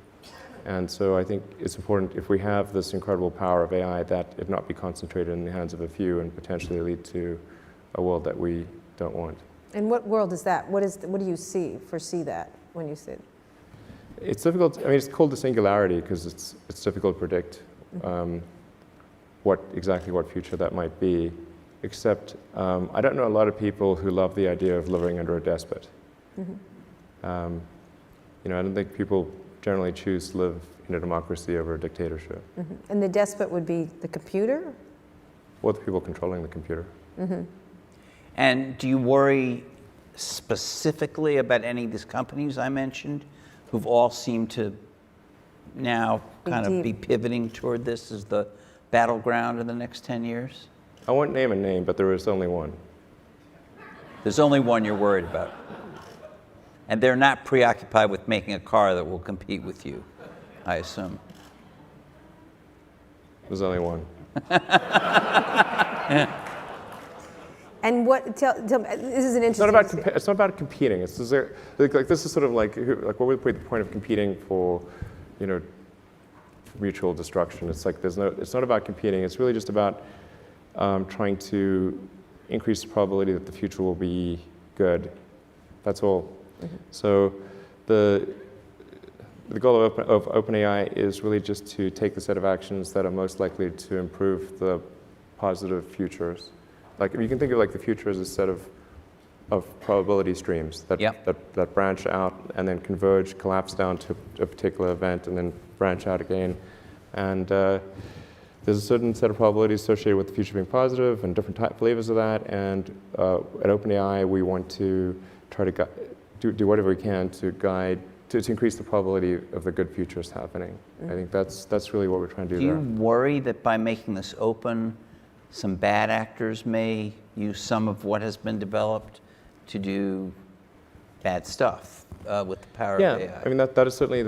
And so I think it's important, if we have this incredible power of AI, that it not be concentrated in the hands of a few and potentially lead to a world that we don't want. And what world is that? What do you foresee that when you see it? It's difficult. I mean, it's called the singularity because it's difficult to predict exactly what future that might be. Except I don't know a lot of people who love the idea of living under a despot. I don't think people generally choose to live in a democracy over a dictatorship. And the despot would be the computer? Or the people controlling the computer. And do you worry specifically about any of these companies I mentioned, who've all seemed to now kind of be pivoting toward this as the battleground in the next 10 years? I won't name a name, but there is only one. There's only one you're worried about. And they're not preoccupied with making a car that will compete with you, I assume. There's only one. And tell me, this is an interesting... It's not about competing. This is sort of like what would be the point of competing for, mutual destruction? It's like it's not about competing. It's really just about trying to increase the probability that the future will be good. That's all. So the the goal of OpenAI is really just to take the set of actions that are most likely to improve the positive futures. Like, you can think of like the future as a set of probability streams that, Yep. that branch out and then converge, collapse down to a particular event, and then branch out again. And there's a certain set of probabilities associated with the future being positive and different flavors of that. And at OpenAI, we want to try to do whatever we can to guide, to increase the probability of the good futures happening. I think that's really what we're trying to do Do you there. worry that by making this open, some bad actors may use some of what has been developed to do bad stuff with the power of AI? I mean, that is certainly a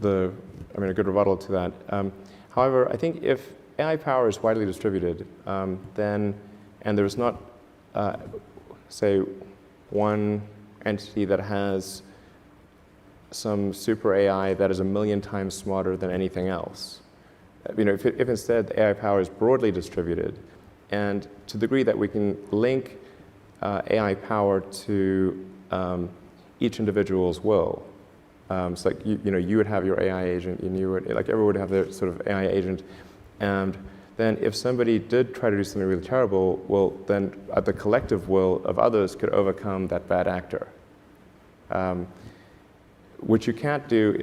good rebuttal to that. However, I think if AI power is widely distributed, then, and there's not, say, one entity that has some super AI that is 1,000,000 times smarter than anything else. You know, if instead the AI power is broadly distributed, and to the degree that we can link AI power to each individual's will. So like you would have your AI agent, and you would, like, everyone would have their sort of AI agent, and then if somebody did try to do something really terrible, well, then the collective will of others could overcome that bad actor. Which you can't do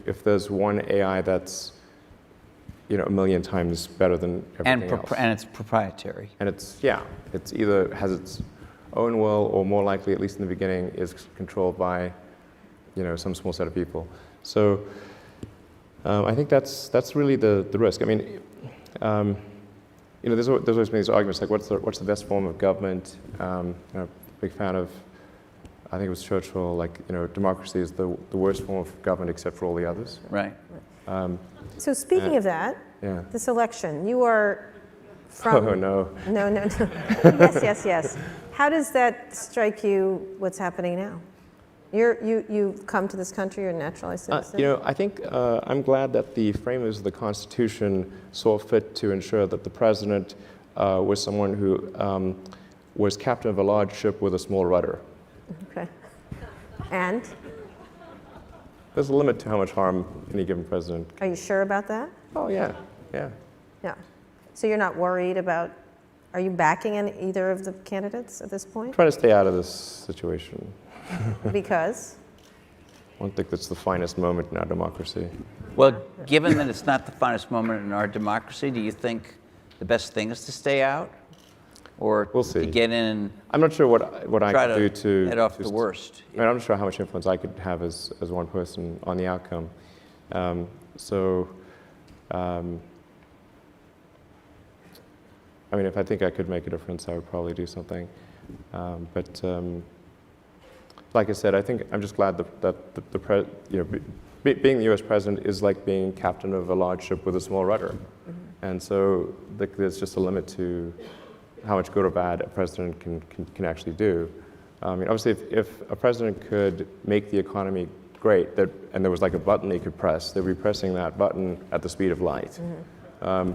if there's one AI that's 1,000,000 times better than everything else. And it's proprietary. And it's either has its own will, or more likely, at least in the beginning, is controlled by some small set of people. So I think that's really the risk. I mean, there's always been these arguments like what's the best form of government? Big fan of, I think it was Churchill, like, democracy is the worst form of government except for all the others. Right. So speaking of that, Yeah. this election, you are from... Oh, no. No. Yes. How does that strike you, what's happening now? You've come to this country, you're a naturalized citizen? I think I'm glad that the framers of the Constitution saw fit to ensure that the president was someone who was captain of a large ship with a small rudder. Okay. And? There's a limit to how much harm any given president. Are you sure about that? Oh, yeah. Yeah. So you're not worried about, are you backing either of the candidates at this point? Trying to stay out of this situation. Because? I don't think that's the finest moment in our democracy. Well, given that it's not the finest moment in our democracy, do you think the best thing is to stay out? Or We'll see. to get in and I'm not sure what I try could do to to head off the just- worst? I mean, I'm not sure how much influence I could have as one person on the outcome. I mean, if I think I could make a difference, I would probably do something. Like I said, I think I'm just glad that being the U.S. president is like being captain of a large ship with a small rudder. Mm-hmm. And so there's just a limit to how much good or bad a president can actually do. I mean, obviously, if a president could make the economy great, and there was like a button they could press, they'd be pressing that button at the speed of light. Mm-hmm.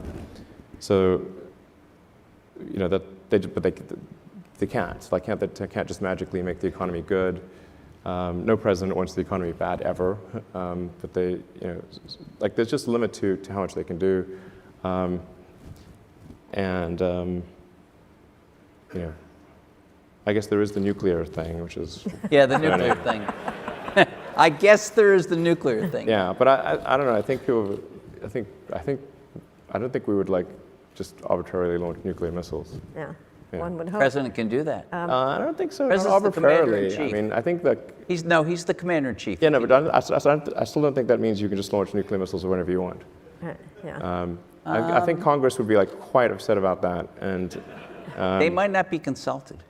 They can't. They can't just magically make the economy good. No president wants the economy bad ever. But there's just a limit to how much they can do. I guess there is the nuclear thing, which is... Yeah, the nuclear thing. I guess there is the nuclear thing. Yeah, but I don't know. I don't think we would just arbitrarily launch nuclear missiles. Yeah. Yeah. One would The hope. president can do that. I don't think so. Not President's the arbitrarily. commander-in-chief. I mean, I think that... He's the commander-in-chief. Yeah, no, but I still don't think that means you can just launch nuclear missiles whenever you want. Yeah. I think Congress would be quite upset about that, and They might not be consulted.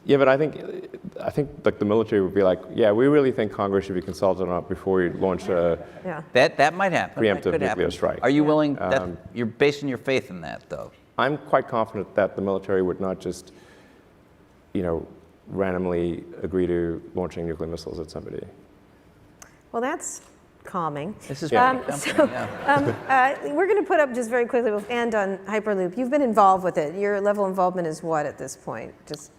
yeah, but I think the military would be like, yeah, we really think Congress should be consulted on it before we launch a... Yeah. That might happen. That Preemptive could nuclear happen. strike. Are you willing? You're basing your faith in that, though. I'm quite confident that the military would not just, randomly agree to launching nuclear missiles at somebody. Well, that's calming. This is Yeah. pretty comforting, yeah. We're going to put up just very quickly, we'll end on Hyperloop. You've been involved with it. Your level of involvement is what at this point? Just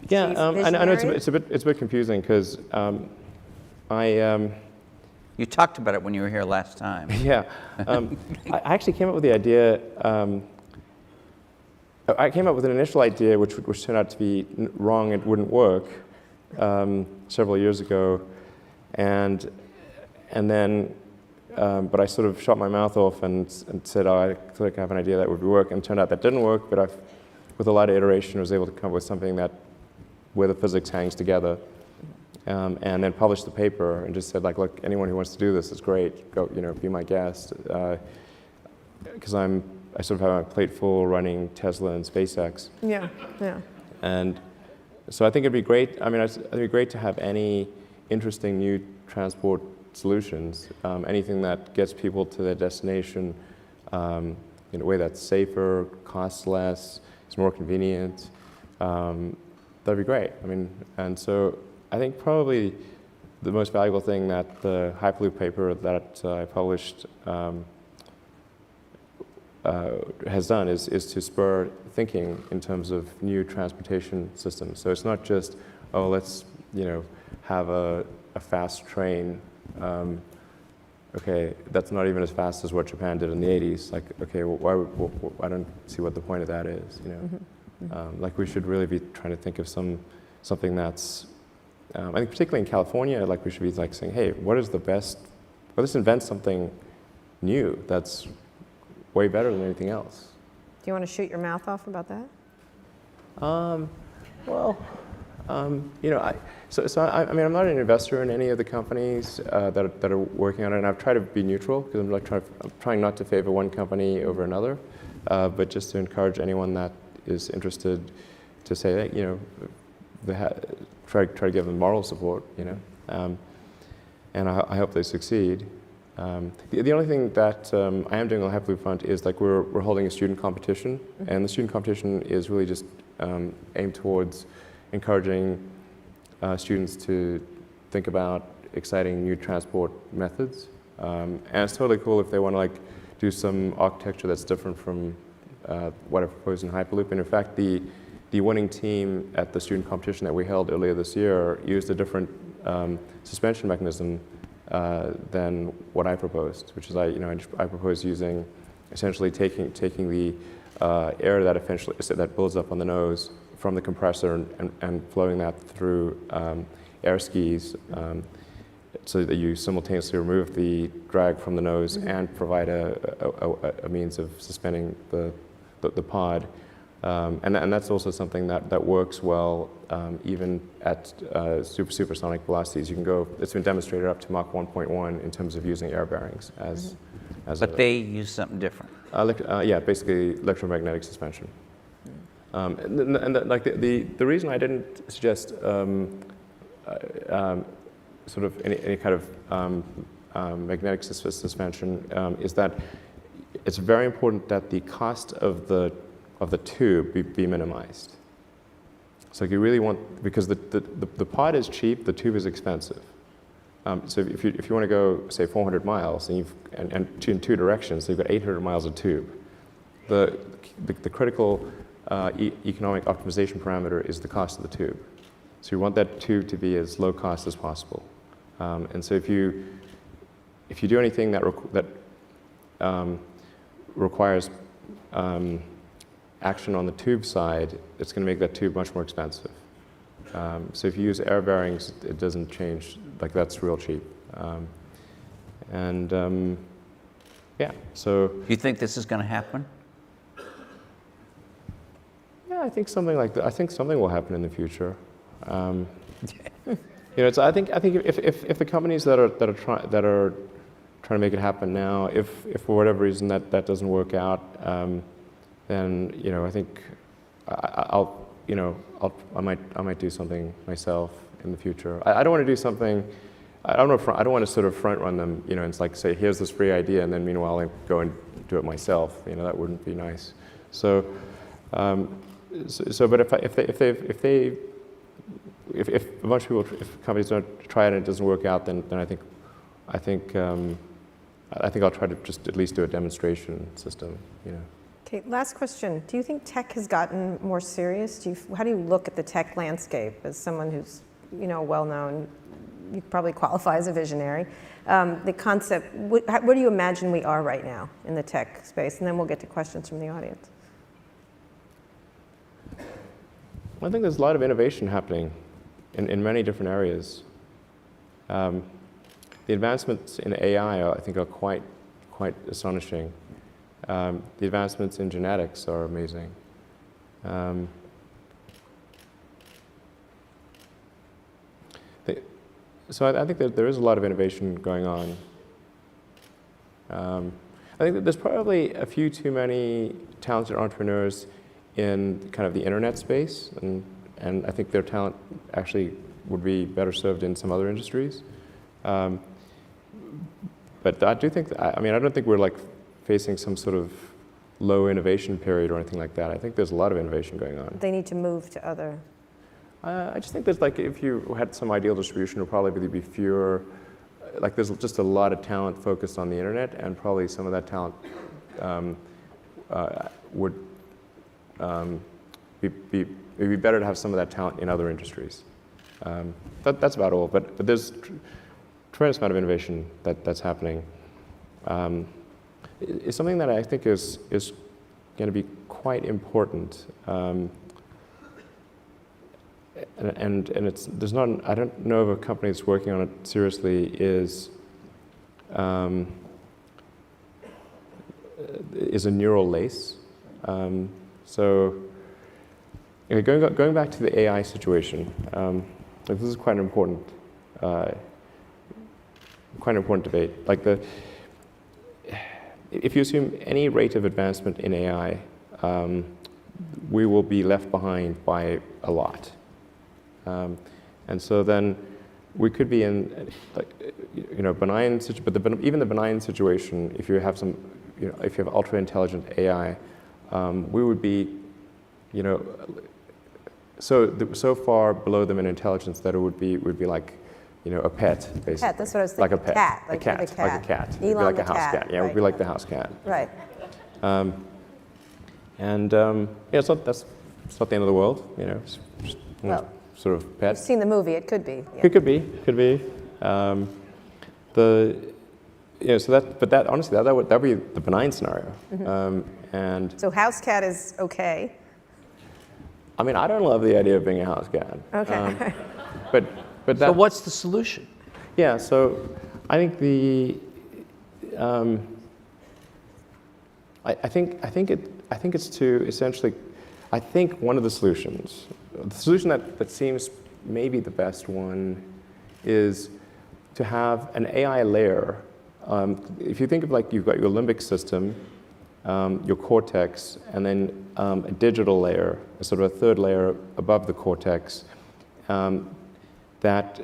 Yeah, chief I know visionary? it's a bit confusing because You talked about it when you were here last time. Yeah. I actually came up with the idea. I came up with an initial idea which turned out to be wrong. It wouldn't work several years ago, and then. But I sort of shot my mouth off and said, oh, I feel like I have an idea that would work. And it turned out that didn't work, but with a lot of iteration, I was able to come up with something where the physics hangs together. And then published the paper and just said, like, look, anyone who wants to do this is great. Go, be my guest. Because I sort of have my plate full running Tesla and SpaceX. Yeah, yeah. And so I think it'd be great. I mean, it'd be great to have any interesting new transport solutions, anything that gets people to their destination in a way that's safer, costs less, is more convenient. That'd be great. I mean, and so I think probably the most valuable thing that the Hyperloop paper that I published has done is to spur thinking in terms of new transportation systems. So it's not just, oh, let's have a fast train. Okay, that's not even as fast as what Japan did in the 80s. Like, okay, well, I don't see what the point of that is. Like we should really be trying to think of something that's. I think particularly in California, like we should be like saying, hey, what is the best? Well, let's invent something new that's way better than anything else. Do you want to shoot your mouth off about that? I mean, I'm not an investor in any of the companies that are working on it, and I've tried to be neutral because I'm trying not to favor one company over another, but just to encourage anyone that is interested to say that try to give them moral support, and I hope they succeed. The only thing that I am doing on the Hyperloop front is like we're holding a student competition, and the student competition is really just aimed towards encouraging students to think about exciting new transport methods. And it's totally cool if they want to like do some architecture that's different from what I proposed in Hyperloop. And in fact, the winning team at the student competition that we held earlier this year used a different suspension mechanism than what I proposed, which is I proposed using essentially taking the air that builds up on the nose from the compressor and flowing that through air skis so that you simultaneously remove the drag from the nose and provide a means of suspending the pod. And that's also something that works well even at supersonic velocities. You can go, it's been demonstrated up to Mach 1.1 in terms of using air bearings as But they use something different. Yeah, basically electromagnetic suspension. The reason I didn't suggest sort of any kind of magnetic suspension is that it's very important that the cost of the tube be minimized. So you really want, because the pod is cheap, the tube is expensive. So if you want to go, say, 400 miles and in two directions, so you've got 800 miles of tube. The critical economic optimization parameter is the cost of the tube. So you want that tube to be as low cost as possible. And so if you do anything that requires action on the tube side, it's going to make that tube much more expensive. So if you use air bearings, it doesn't change. Like that's real cheap. Yeah. So. You think this is going to happen? Yeah, I think something like that. I think something will happen in the future. I think if the companies that are trying to make it happen now, if for whatever reason that doesn't work out, then I think I might do something myself in the future. I don't want to do something. I don't want to sort of front run them. It's like say here's this free idea, and then meanwhile I go and do it myself. That wouldn't be nice. So. But if a bunch of people, if companies don't try it and it doesn't work out, then I think I'll try to just at least do a demonstration system. Okay, last question. Do you think tech has gotten more serious? How do you look at the tech landscape as someone who's a well-known you probably qualify as a visionary. The concept, where do you imagine we are right now in the tech space? And then we'll get to questions from the audience. I think there's a lot of innovation happening in many different areas. The advancements in AI, I think, are quite astonishing. The advancements in genetics are amazing. So I think that there is a lot of innovation going on. I think that there's probably a few too many talented entrepreneurs in kind of the internet space, and I think their talent actually would be better served in some other industries. But I do think, I mean, I don't think we're like facing some sort of low innovation period or anything like that. I think there's a lot of innovation going on. They need to move to other. I just think there's like, if you had some ideal distribution, it would probably be fewer. Like there's just a lot of talent focused on the internet, and probably some of that talent would it'd be better to have some of that talent in other industries. That's about all. But there's tremendous amount of innovation that's happening. It's something that I think is going to be quite important. And there's not, I don't know of a company that's working on it seriously is a neural lace. So going back to the AI situation, like this is quite an important debate. Like if you assume any rate of advancement in AI, we will be left behind by a lot. And so then we could be in, like, benign, but even the benign situation, if you have some, if you have ultra intelligent AI, we would be, so far below them in intelligence that it would be like, a pet, basically. Pet, that's what I was thinking. Like a pet. Cat, like a cat. It'd be Elon like a the house cat. cat. Yeah, it would be Right. like the house cat. Right. It's not the end of the world, just Well, sort of pet. You've seen the movie, it could be. Yeah. It could be. But honestly, that would be the benign scenario. And So house cat is okay. I mean, I don't love the idea of being a house cat. Okay. But that. So what's the solution? Yeah. So I think I think it's to essentially. I think one of the solutions, the solution that seems maybe the best one, is to have an AI layer. If you think of like you've got your limbic system, your cortex, and then a digital layer, a sort of a third layer above the cortex, that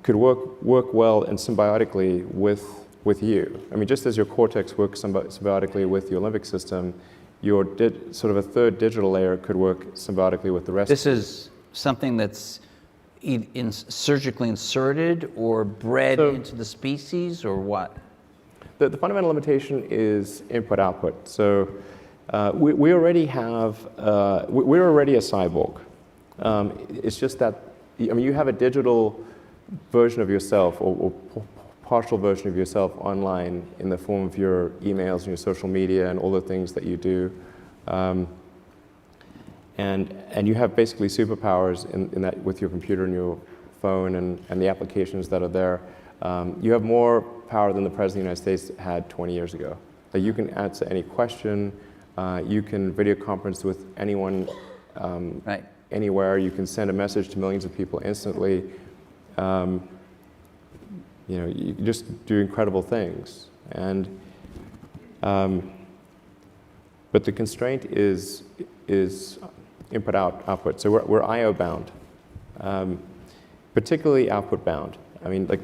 could work well and symbiotically with you. I mean, just as your cortex works symbiotically with your limbic system, your sort of a third digital layer could work symbiotically with the rest. This is something that's surgically inserted or bred into the species, or what? The fundamental limitation is input-output. So we already have, we're already a cyborg. It's just that, I mean, you have a digital version of yourself or partial version of yourself online in the form of your emails and your social media and all the things that you do. And you have basically superpowers in that with your computer and your phone and the applications that are there. You have more power than the President of the United States had 20 years ago. Like you can answer any question, you can video conference with anyone Right. anywhere, you can send a message to millions of people instantly. You can just do incredible things. And but the constraint is input output. So we're I/O bound, particularly output bound. I mean, like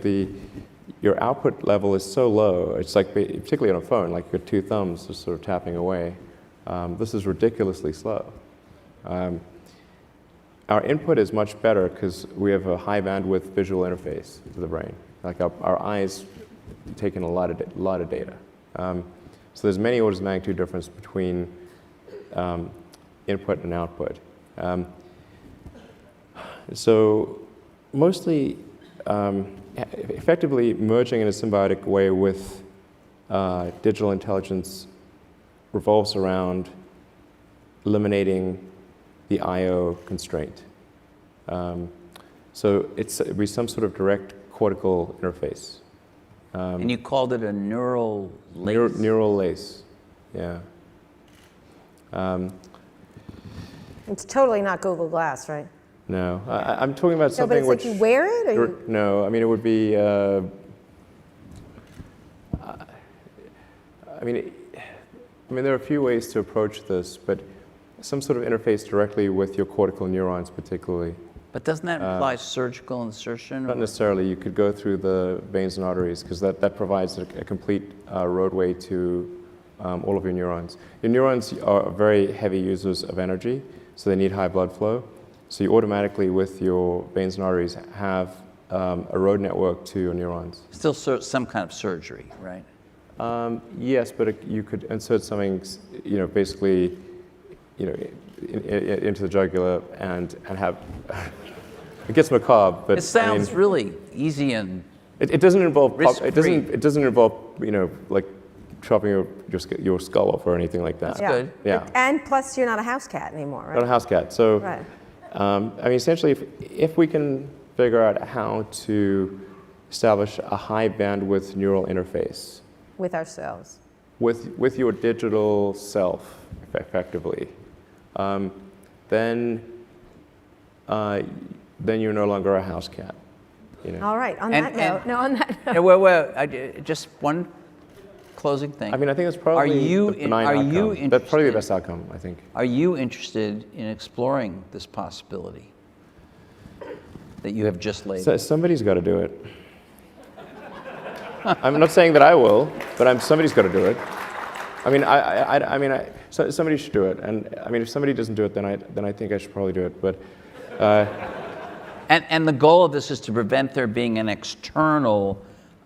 your output level is so low. It's like particularly on a phone, like your two thumbs just sort of tapping away. This is ridiculously slow. Our input is much better because we have a high bandwidth visual interface to the brain. Like our eyes take in a lot of data. So there's many orders of magnitude difference between input and output. So mostly effectively merging in a symbiotic way with digital intelligence revolves around eliminating the I/O constraint. So it'd be some sort of direct cortical interface. And you called it a neural lace? Neural lace, yeah. It's totally not Google Glass, right? No, I'm talking about No, but something it's which... like you wear it? Or you, No, I mean, it would be... I mean, there are a few ways to approach this, but some sort of interface directly with your cortical neurons particularly. But doesn't that imply surgical insertion? Not necessarily. You could go through the veins and arteries because that provides a complete roadway to all of your neurons. Your neurons are very heavy users of energy, so they need high blood flow. So you automatically, with your veins and arteries, have a road network to your neurons. Still some kind of surgery, right? Yes, but you could insert something, basically, into the jugular and have. It gets macabre, but It sounds really easy and it doesn't involve. risk-free. It doesn't involve, like chopping your skull off or anything like that. That's good. Yeah. and plus, you're not a house cat anymore, right? Not a house cat. So, Right. Essentially, if we can figure out how to establish a high bandwidth neural interface With ourselves. with your digital self, effectively, then you're no longer a house cat. All right. On And- that note, no, on that note. Yeah, well, just one closing thing. I mean, I think that's probably you the benign are outcome. you That's probably the interested- best outcome, I think. Are you interested in exploring this possibility that you have just laid? So somebody's got to do it. I'm not saying that I will, but somebody's got to do it. I mean, somebody should do it. And I mean, if somebody doesn't do it, then I think I should probably do it. But And the goal of this is to prevent there being an external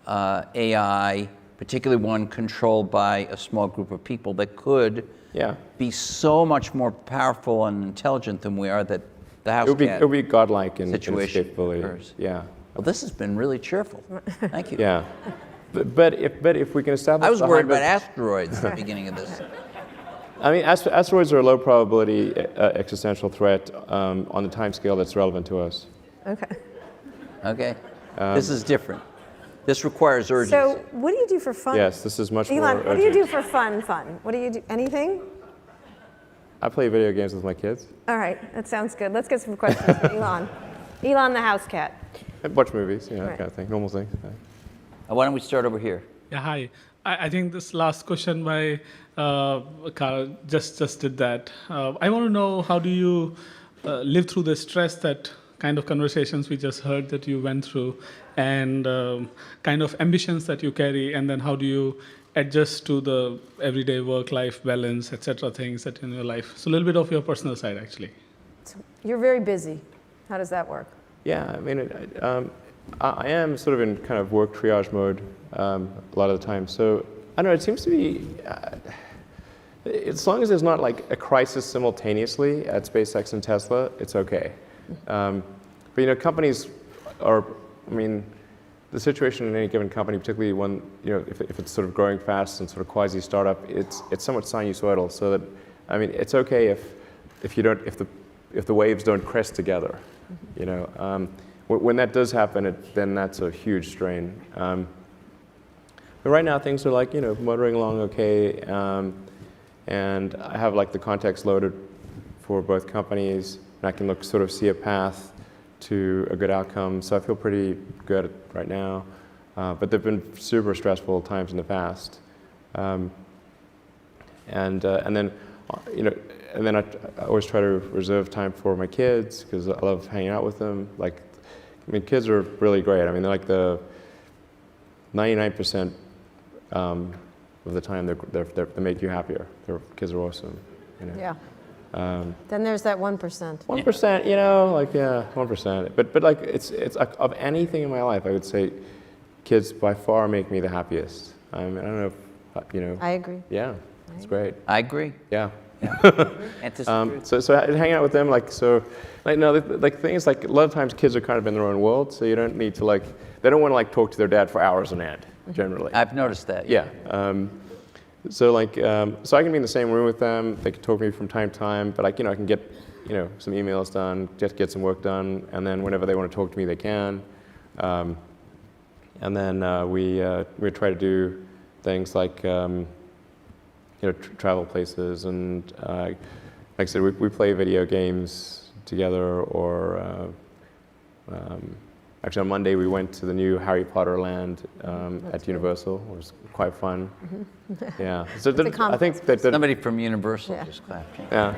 AI, particularly one controlled by a small group of people that could yeah, be so much more powerful and intelligent than we are that the house it cat would be godlike in its situation capability. occurs. Yeah, Well, this has been really cheerful. Thank you. yeah. But if we can establish, I was the worried high- about asteroids at the beginning of this. I mean, asteroids are a low probability existential threat on the time scale that's relevant to us. Okay. Okay? This is different. This requires urgency. So, what do you do for fun? Yes, this is much more Elon, what do you urgent. do for fun? What do you do? Anything? I play video games with my kids. All right, that sounds good. Let's get some questions for Elon. Elon the house cat. I watch movies, that Right. kind of thing, normal thing. Why don't we start over here? Yeah, hi. I think this last question by Carl just did that. I want to know, how do you live through the stress that kind of conversations we just heard that you went through, and kind of ambitions that you carry, and then how do you adjust to the everyday work-life balance, etc., things that in your life? So a little bit of your personal side, actually. So you're very busy. How does that work? Yeah, I mean, I am sort of in kind of work triage mode a lot of the time. So I don't know. It seems to be, as long as there's not like a crisis simultaneously at SpaceX and Tesla, it's okay. But companies are. I mean, the situation in any given company, particularly when if it's sort of growing fast and sort of quasi startup, it's somewhat sinusoidal. So that it's okay if the waves don't crest together. When that does happen, then that's a huge strain. But right now things are like motoring along okay, and I have like the context loaded for both companies, and I can sort of see a path to a good outcome. So I feel pretty good right now. But there've been super stressful times in the past, and then I always try to reserve time for my kids because I love hanging out with them. Kids are really great. I mean, they're like the 99% of the time they make you happier. Their kids are awesome. Yeah. Then there's that 1%. 1%, 1%. But like it's of anything in my life, I would say, kids by far make me the happiest. I don't know if I agree. Yeah, it's great. I agree. Yeah. So hanging out with them, like things like a lot of times kids are kind of in their own world, so you don't need to they don't want to talk to their dad for hours on end, generally. I've noticed that. Yeah. So I can be in the same room with them. They can talk to me from time to time, but I can get some emails done, just get some work done, and then whenever they want to talk to me, they can. And then we try to do things like travel places, and like I said, we play video games together. Or actually, on Monday we went to the new Harry Potter land at Universal. It was quite fun. Yeah. So I think that Somebody from Universal just clapped. yeah.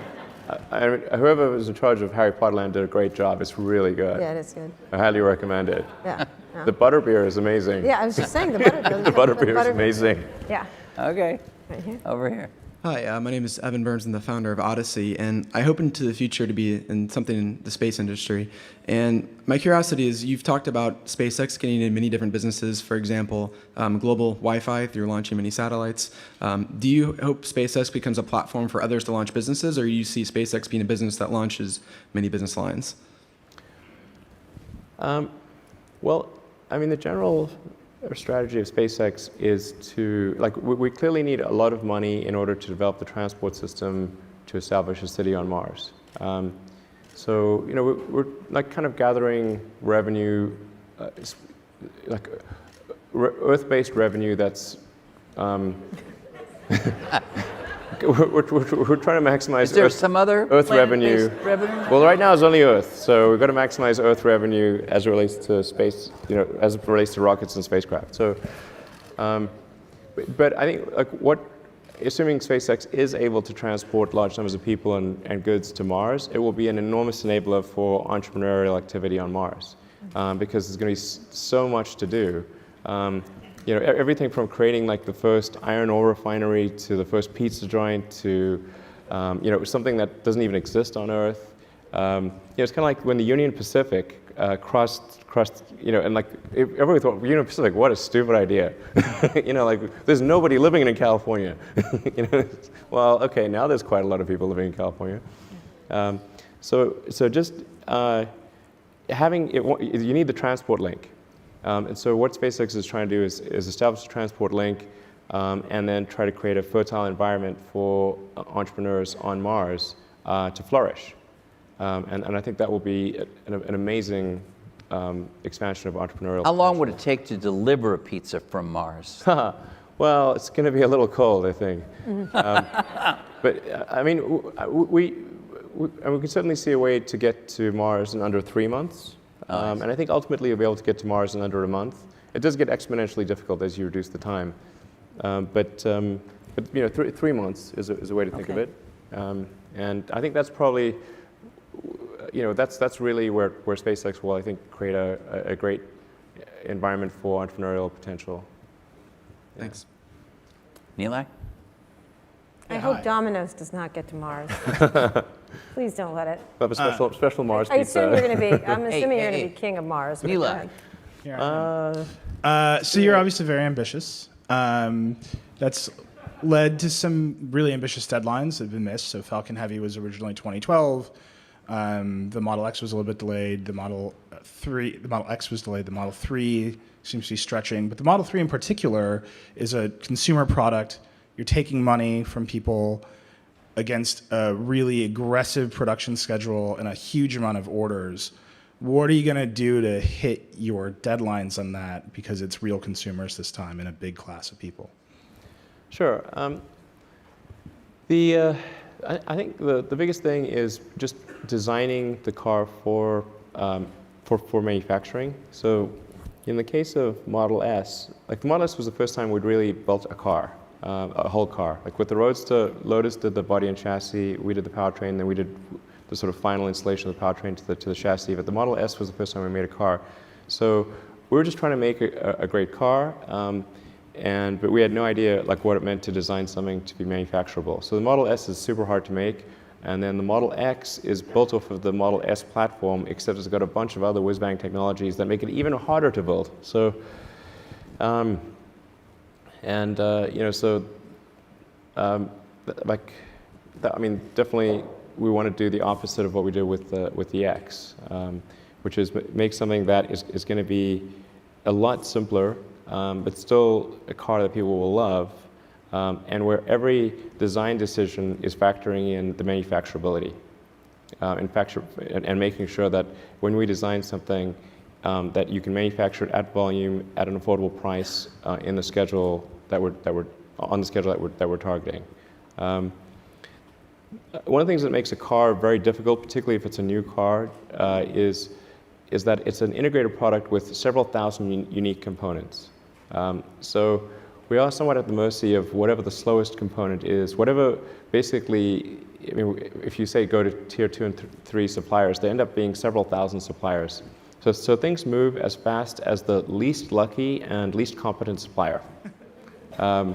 Whoever was in charge of Harry Potter Land did a great job. It's really good. Yeah, it is good. I highly recommend it. Yeah. The butterbeer is amazing. Yeah, I was just saying the butterbeer. The butterbeer is amazing. Yeah. Okay. Right here. Over here. Hi, my name is Evan Burns. I'm the founder of Odyssey, and I hope into the future to be in something in the space industry. And my curiosity is, you've talked about SpaceX getting in many different businesses, for example, global Wi-Fi through launching many satellites. Do you hope SpaceX becomes a platform for others to launch businesses, or do you see SpaceX being a business that launches many business lines? Well, I mean, the general strategy of SpaceX is to, we clearly need a lot of money in order to develop the transport system to establish a city on Mars. So, we're kind of gathering revenue, Earth-based revenue that's, we're trying to maximize Is there some other Earth revenue. revenue? Well, right now it's only Earth, so we've got to maximize Earth revenue as it relates to space, as it relates to rockets and spacecraft. So, but I think assuming SpaceX is able to transport large numbers of people and goods to Mars, it will be an enormous enabler for entrepreneurial activity on Mars, because there's going to be so much to do. Everything from creating the first iron ore refinery to the first pizza joint to, something that doesn't even exist on Earth. It's kind of like when the Union Pacific crossed, and everybody thought, Union Pacific, what a stupid idea. There's nobody living in California. Well, okay, now there's quite a lot of people living in California. So just you need the transport link. And so what SpaceX is trying to do is establish a transport link, and then try to create a fertile environment for entrepreneurs on Mars to flourish. And I think that will be an amazing expansion of entrepreneurial. How long would it take to deliver a pizza from Mars? Well, it's going to be a little cold, I think. But I mean, we can certainly see a way to get to Mars in under 3 months. And I think ultimately you'll be able to get to Mars in under a month. It does get exponentially difficult as you reduce the time. But 3 months is a way to think of it. And I think that's probably, that's really where SpaceX will, I think, create a great environment for entrepreneurial potential. Yeah. Thanks. Nilay? I hope Domino's does not get to Mars. Please don't let it. We'll have a special Mars I pizza. assume you're going to be. I'm assuming you're going to be king of Mars. but go Nilay. ahead. So you're obviously very ambitious. That's led to some really ambitious deadlines that have been missed. So Falcon Heavy was originally 2012. The Model X was a little bit delayed. The Model X was delayed. The Model 3 seems to be stretching. But the Model 3 in particular is a consumer product. You're taking money from people against a really aggressive production schedule and a huge amount of orders. What are you going to do to hit your deadlines on that? Because it's real consumers this time and a big class of people. Sure. I think the biggest thing is just designing the car for manufacturing. So in the case of Model S, the Model S was the first time we'd really built a car. A whole car. With the Roadster, Lotus did the body and chassis, we did the powertrain, then we did the sort of final installation of the powertrain to the chassis. But the Model S was the first time we made a car. So we were just trying to make a great car, but we had no idea what it meant to design something to be manufacturable. So the Model S is super hard to make, and then the Model X is built off of the Model S platform, except it's got a bunch of other whiz-bang technologies that make it even harder to build. So. I mean, definitely we want to do the opposite of what we did with the X, which is make something that is going to be a lot simpler, but still a car that people will love, and where every design decision is factoring in the manufacturability, and making sure that when we design something, that you can manufacture it at volume at an affordable price in the schedule that we're targeting. One of the things that makes a car very difficult, particularly if it's a new car, is that it's an integrated product with several thousand unique components. So we are somewhat at the mercy of whatever the slowest component is, whatever basically, I mean, if you say go to tier 2 and 3 suppliers, they end up being several thousand suppliers. So things move as fast as the least lucky and least competent supplier. But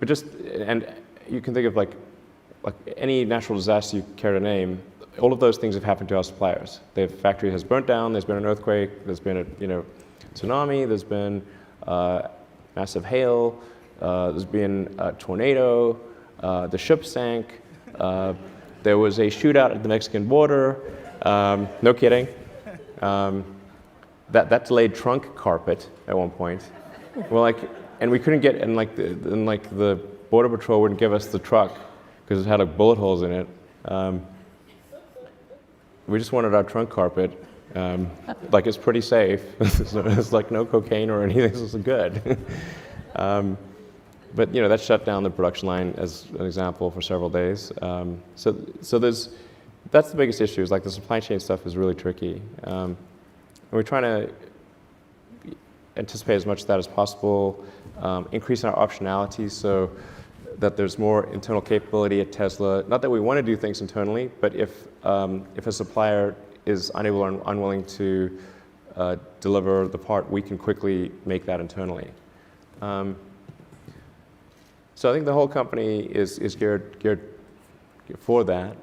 just, and you can think of like any natural disaster you care to name, all of those things have happened to our suppliers. The factory has burnt down, there's been an earthquake, there's been a tsunami, there's been massive hail, there's been a tornado, the ship sank, there was a shootout at the Mexican border, no kidding. That delayed trunk carpet at one point. Well, and we couldn't get, and the Border Patrol wouldn't give us the truck because it had like bullet holes in it. We just wanted our trunk carpet. Like it's pretty safe. It's like no cocaine or anything. This is good. But that shut down the production line as an example for several days. So that's the biggest issue. Is like the supply chain stuff is really tricky. And we're trying to anticipate as much of that as possible, increase our optionality so that there's more internal capability at Tesla. Not that we want to do things internally, but if a supplier is unable or unwilling to deliver the part, we can quickly make that internally. So I think the whole company is geared for that.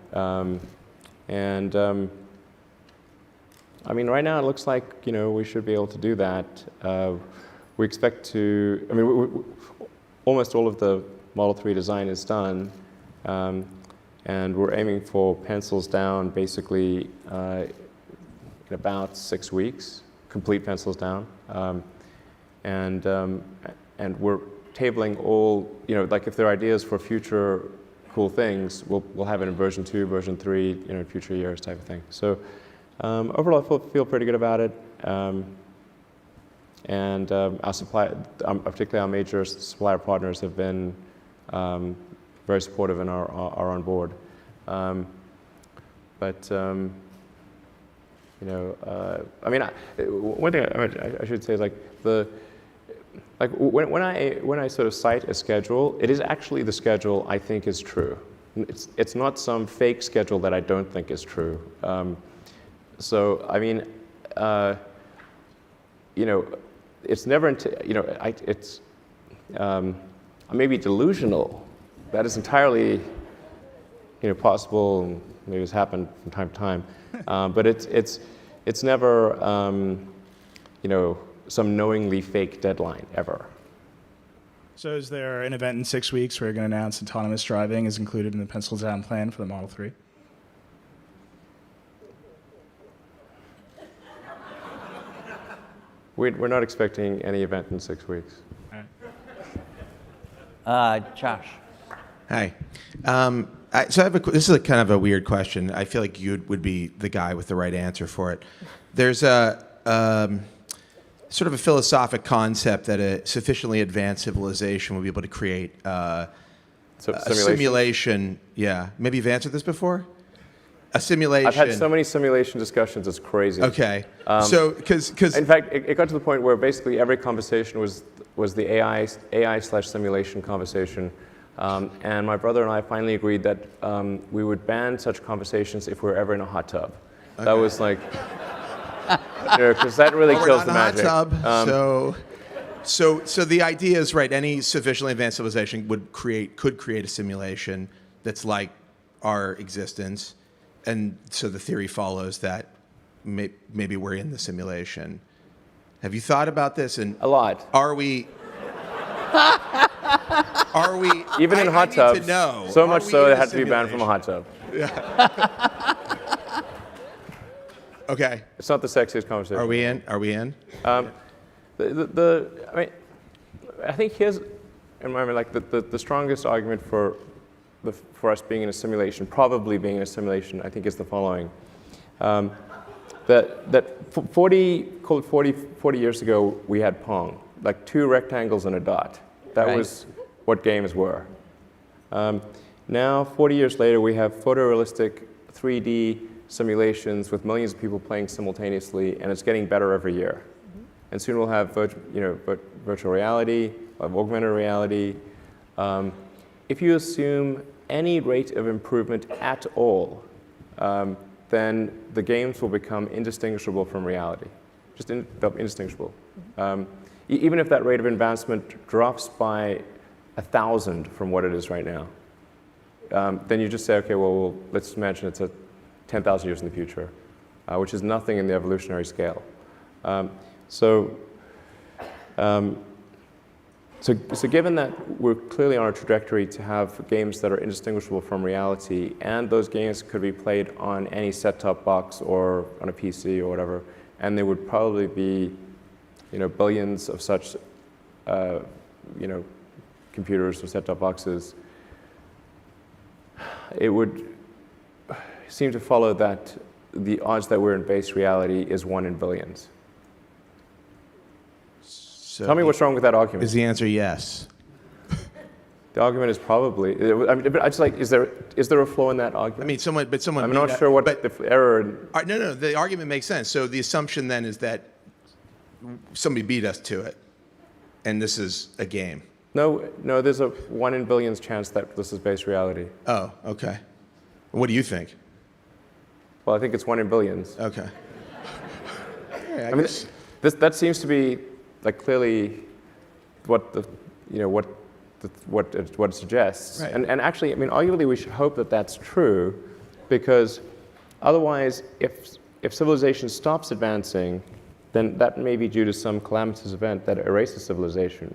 I mean, right now it looks like we should be able to do that. We expect to. I mean, almost all of the Model 3 design is done, and we're aiming for pencils down basically in about 6 weeks, complete pencils down, and we're tabling all. Like if there are ideas for future cool things, we'll have it in version 2, version 3, in future years type of thing. So. Overall, I feel pretty good about it, and our supply, particularly our major supplier partners, have been very supportive and are on board. I mean, one thing I should say is when I sort of cite a schedule, it is actually the schedule I think is true. It's not some fake schedule that I don't think is true. So I mean, it's never. I may be delusional. That is entirely, possible. Maybe it's happened from time to time, but it's never, some knowingly fake deadline ever. So is there an event in 6 weeks where you're going to announce autonomous driving is included in the pencil down plan for the Model 3? We're not expecting any event in 6 weeks. Josh. Hi. So this is kind of a weird question. I feel like you would be the guy with the right answer for it. There's a sort of a philosophic concept that a sufficiently advanced civilization will be able to create a simulation. Yeah. Maybe you've answered this before? A simulation. I've had so many simulation discussions, it's crazy. Okay. So, because in fact, it got to the point where basically every conversation was the AI/simulation conversation. And my brother and I finally agreed that we would ban such conversations if we were ever in a hot tub. Okay. That was like, because that really kills the magic. Hot tub, so the idea is, right, any sufficiently advanced civilization could create a simulation that's like our existence. And so the theory follows that maybe we're in the simulation. Have you thought about this? And a lot. Are we? Are we? Even in hot I tubs. need to know. So Are much we so in it had to be banned from a simulation? hot tub. Okay. It's not the sexiest conversation. Are we in? Are we in? I mean, I think here's, in my mind, like the strongest argument for us being in a simulation, probably being in a simulation, I think is the following. That 40 years ago, we had Pong, like 2 rectangles and a dot. That Right. was what games were. Now, 40 years later, we have photorealistic 3D simulations with millions of people playing simultaneously, and it's getting better every year. And soon we'll have virtual reality, we'll have augmented reality. If you assume any rate of improvement at all, then the games will become indistinguishable from reality, just indistinguishable. Even if that rate of advancement drops by 1,000 from what it is right now, then you just say, okay, well, let's imagine it's 10,000 years in the future, which is nothing in the evolutionary scale. So given that we're clearly on a trajectory to have games that are indistinguishable from reality, and those games could be played on any set-top box or on a PC or whatever, and there would probably be, billions of such, computers or set-top boxes, it would seem to follow that the odds that we're in base reality is 1 in billions. So Tell me what's wrong with that argument. Is the answer yes? The argument is probably. I mean, but I just like, is there a flaw in that argument? I mean, someone. I'm I'm not sure what the error. No. The argument makes sense. So the assumption then is that somebody beat us to it, and this is a game. No. There's a 1 in billions chance that this is base reality. Oh, okay. What do you think? Well, I think it's 1 in billions. Okay. Yeah, I mean, that seems to be like clearly what it suggests. Right. And actually, I mean, arguably, we should hope that that's true, because otherwise, if civilization stops advancing, then that may be due to some calamitous event that erases civilization.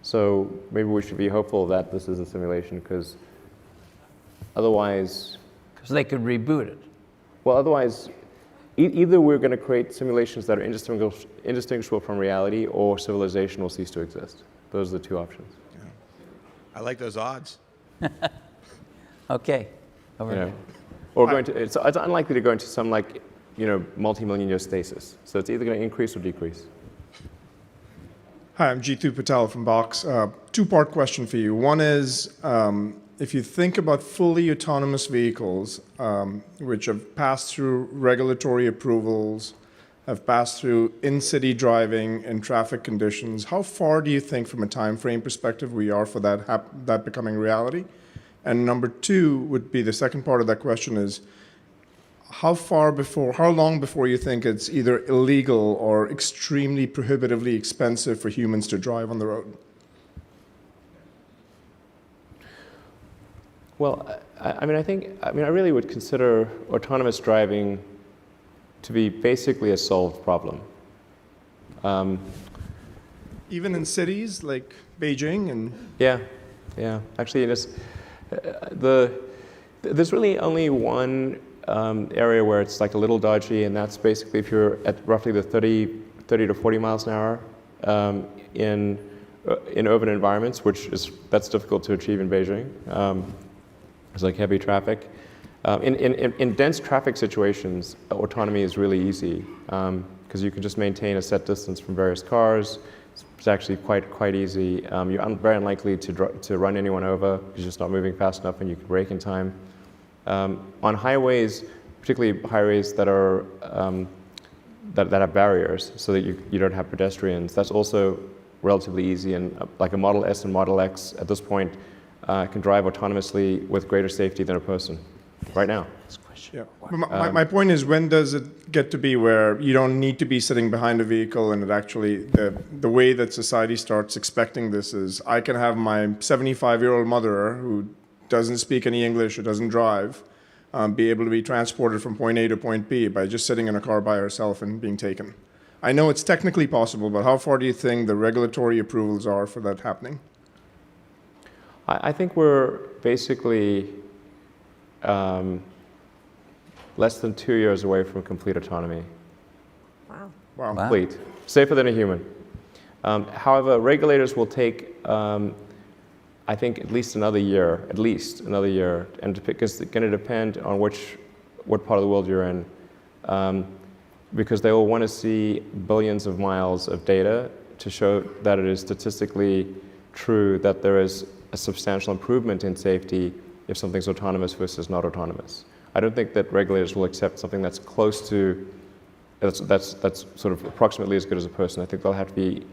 So maybe we should be hopeful that this is a simulation, because otherwise, Because they could reboot it. well, otherwise, either we're going to create simulations that are indistinguishable from reality, or civilization will cease to exist. Those are the 2 options. I like those odds. Okay. Over there. Or it's unlikely to go into some multi-million year stasis. So it's either going to increase or decrease. Hi, I'm Jeetu Patel from Box. 2-part question for you. One is, if you think about fully autonomous vehicles, which have passed through regulatory approvals, have passed through in-city driving and traffic conditions, how far do you think, from a time frame perspective, we are for that becoming reality? And number 2 would be, the second part of that question is, how long before you think it's either illegal or extremely prohibitively expensive for humans to drive on the road? Well, I really would consider autonomous driving to be basically a solved problem. Even in cities like Beijing and... Yeah. Actually, there's really only one area where it's like a little dodgy, and that's basically if you're at roughly the 30 to 40 miles an hour in urban environments, that's difficult to achieve in Beijing. It's like heavy traffic. In dense traffic situations, autonomy is really easy, because you can just maintain a set distance from various cars. It's actually quite easy. You're very unlikely to run anyone over, because you're just not moving fast enough, and you can brake in time. On highways, particularly highways that are that have barriers, so that you don't have pedestrians, that's also relatively easy. And like a Model S and Model X at this point can drive autonomously with greater safety than a person right now. Yeah. My point is, when does it get to be where you don't need to be sitting behind a vehicle, and it actually, the way that society starts expecting this is, I can have my 75-year-old mother who doesn't speak any English or doesn't drive, be able to be transported from point A to point B by just sitting in a car by herself and being taken. I know it's technically possible, but how far do you think the regulatory approvals are for that happening? I think we're basically less than 2 years away from complete autonomy. Wow. Wow. Complete. Safer than a human. However, regulators will take, I think, at least another year, and because it's going to depend on what part of the world you're in, because they will want to see billions of miles of data to show that it is statistically true that there is a substantial improvement in safety if something's autonomous versus not autonomous. I don't think that regulators will accept something that's close to, that's sort of approximately as good as a person. I think they'll have to be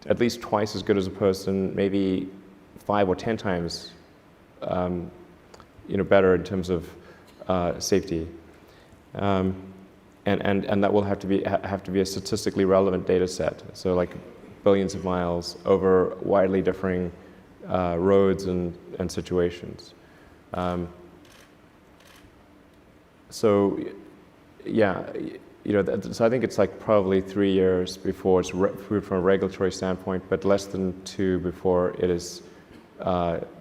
at least twice as good as a person, maybe 5 or 10 times, better in terms of safety, and that will have to be a statistically relevant data set. So like billions of miles over widely differing roads and situations. So yeah, so I think it's like probably 3 years before it's approved from a regulatory standpoint, but less than 2 before it is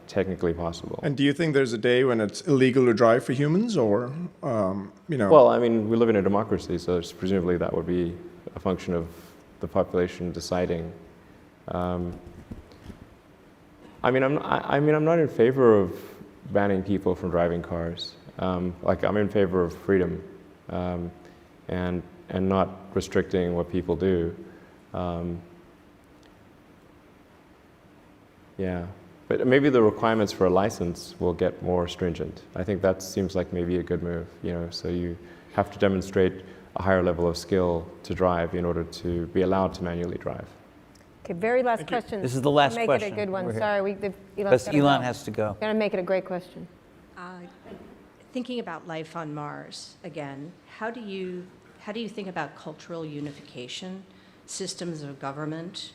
technically possible. And do you think there's a day when it's illegal to drive for humans, or Well, I mean, we live in a democracy, so presumably that would be a function of the population deciding. I'm not in favor of banning people from driving cars. I'm in favor of freedom, and not restricting what people do. Yeah, but maybe the requirements for a license will get more stringent. I think that seems like maybe a good move. So you have to demonstrate a higher level of skill to drive in order to be allowed to manually drive. Okay, very last question. This is the last Make question. it a good one. We're here. Sorry, Because Elon has to go. Gotta make it a great question. Thinking about life on Mars again, how do you think about cultural unification, systems of government,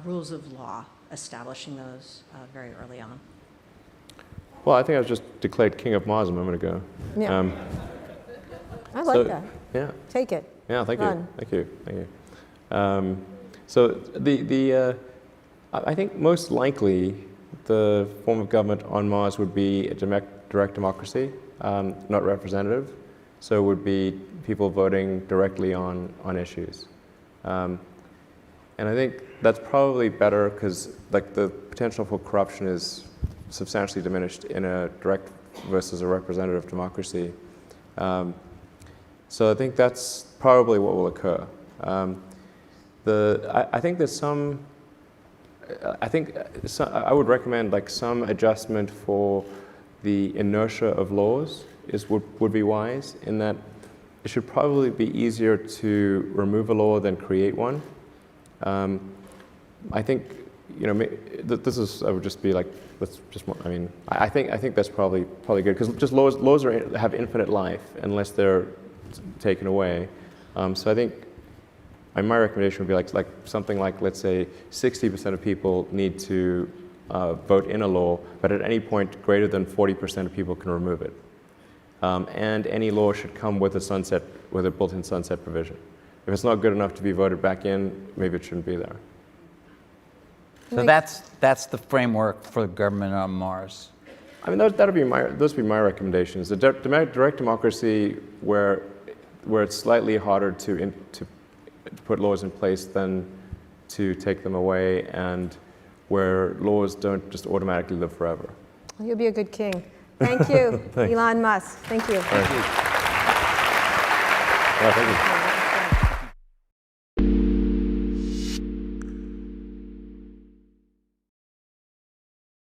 rules of law, establishing those very early on? Well, I think I was just declared king of Mars a moment ago. Yeah. I like that. Yeah. Take it. Yeah, thank Run. you. So I think most likely the form of government on Mars would be a direct democracy, not representative. So it would be people voting directly on issues. And I think that's probably better because the potential for corruption is substantially diminished in a direct versus a representative democracy. So I think that's probably what will occur. I would recommend some adjustment for the inertia of laws would be wise, in that it should probably be easier to remove a law than create one. I think I would just be I think that's probably good, because just laws have infinite life unless they're taken away. So I think my recommendation would be something like, let's say 60% of people need to vote in a law, but at any point greater than 40% of people can remove it. And any law should come with a built-in sunset provision. If it's not good enough to be voted back in, maybe it shouldn't be there. So that's the framework for the government on Mars. I mean, those would be my recommendations. The direct democracy, where it's slightly harder to put laws in place than to take them away, and where laws don't just automatically live forever. You'll be a good king. Thank you, Elon Musk. Thank you. Yeah, thank you.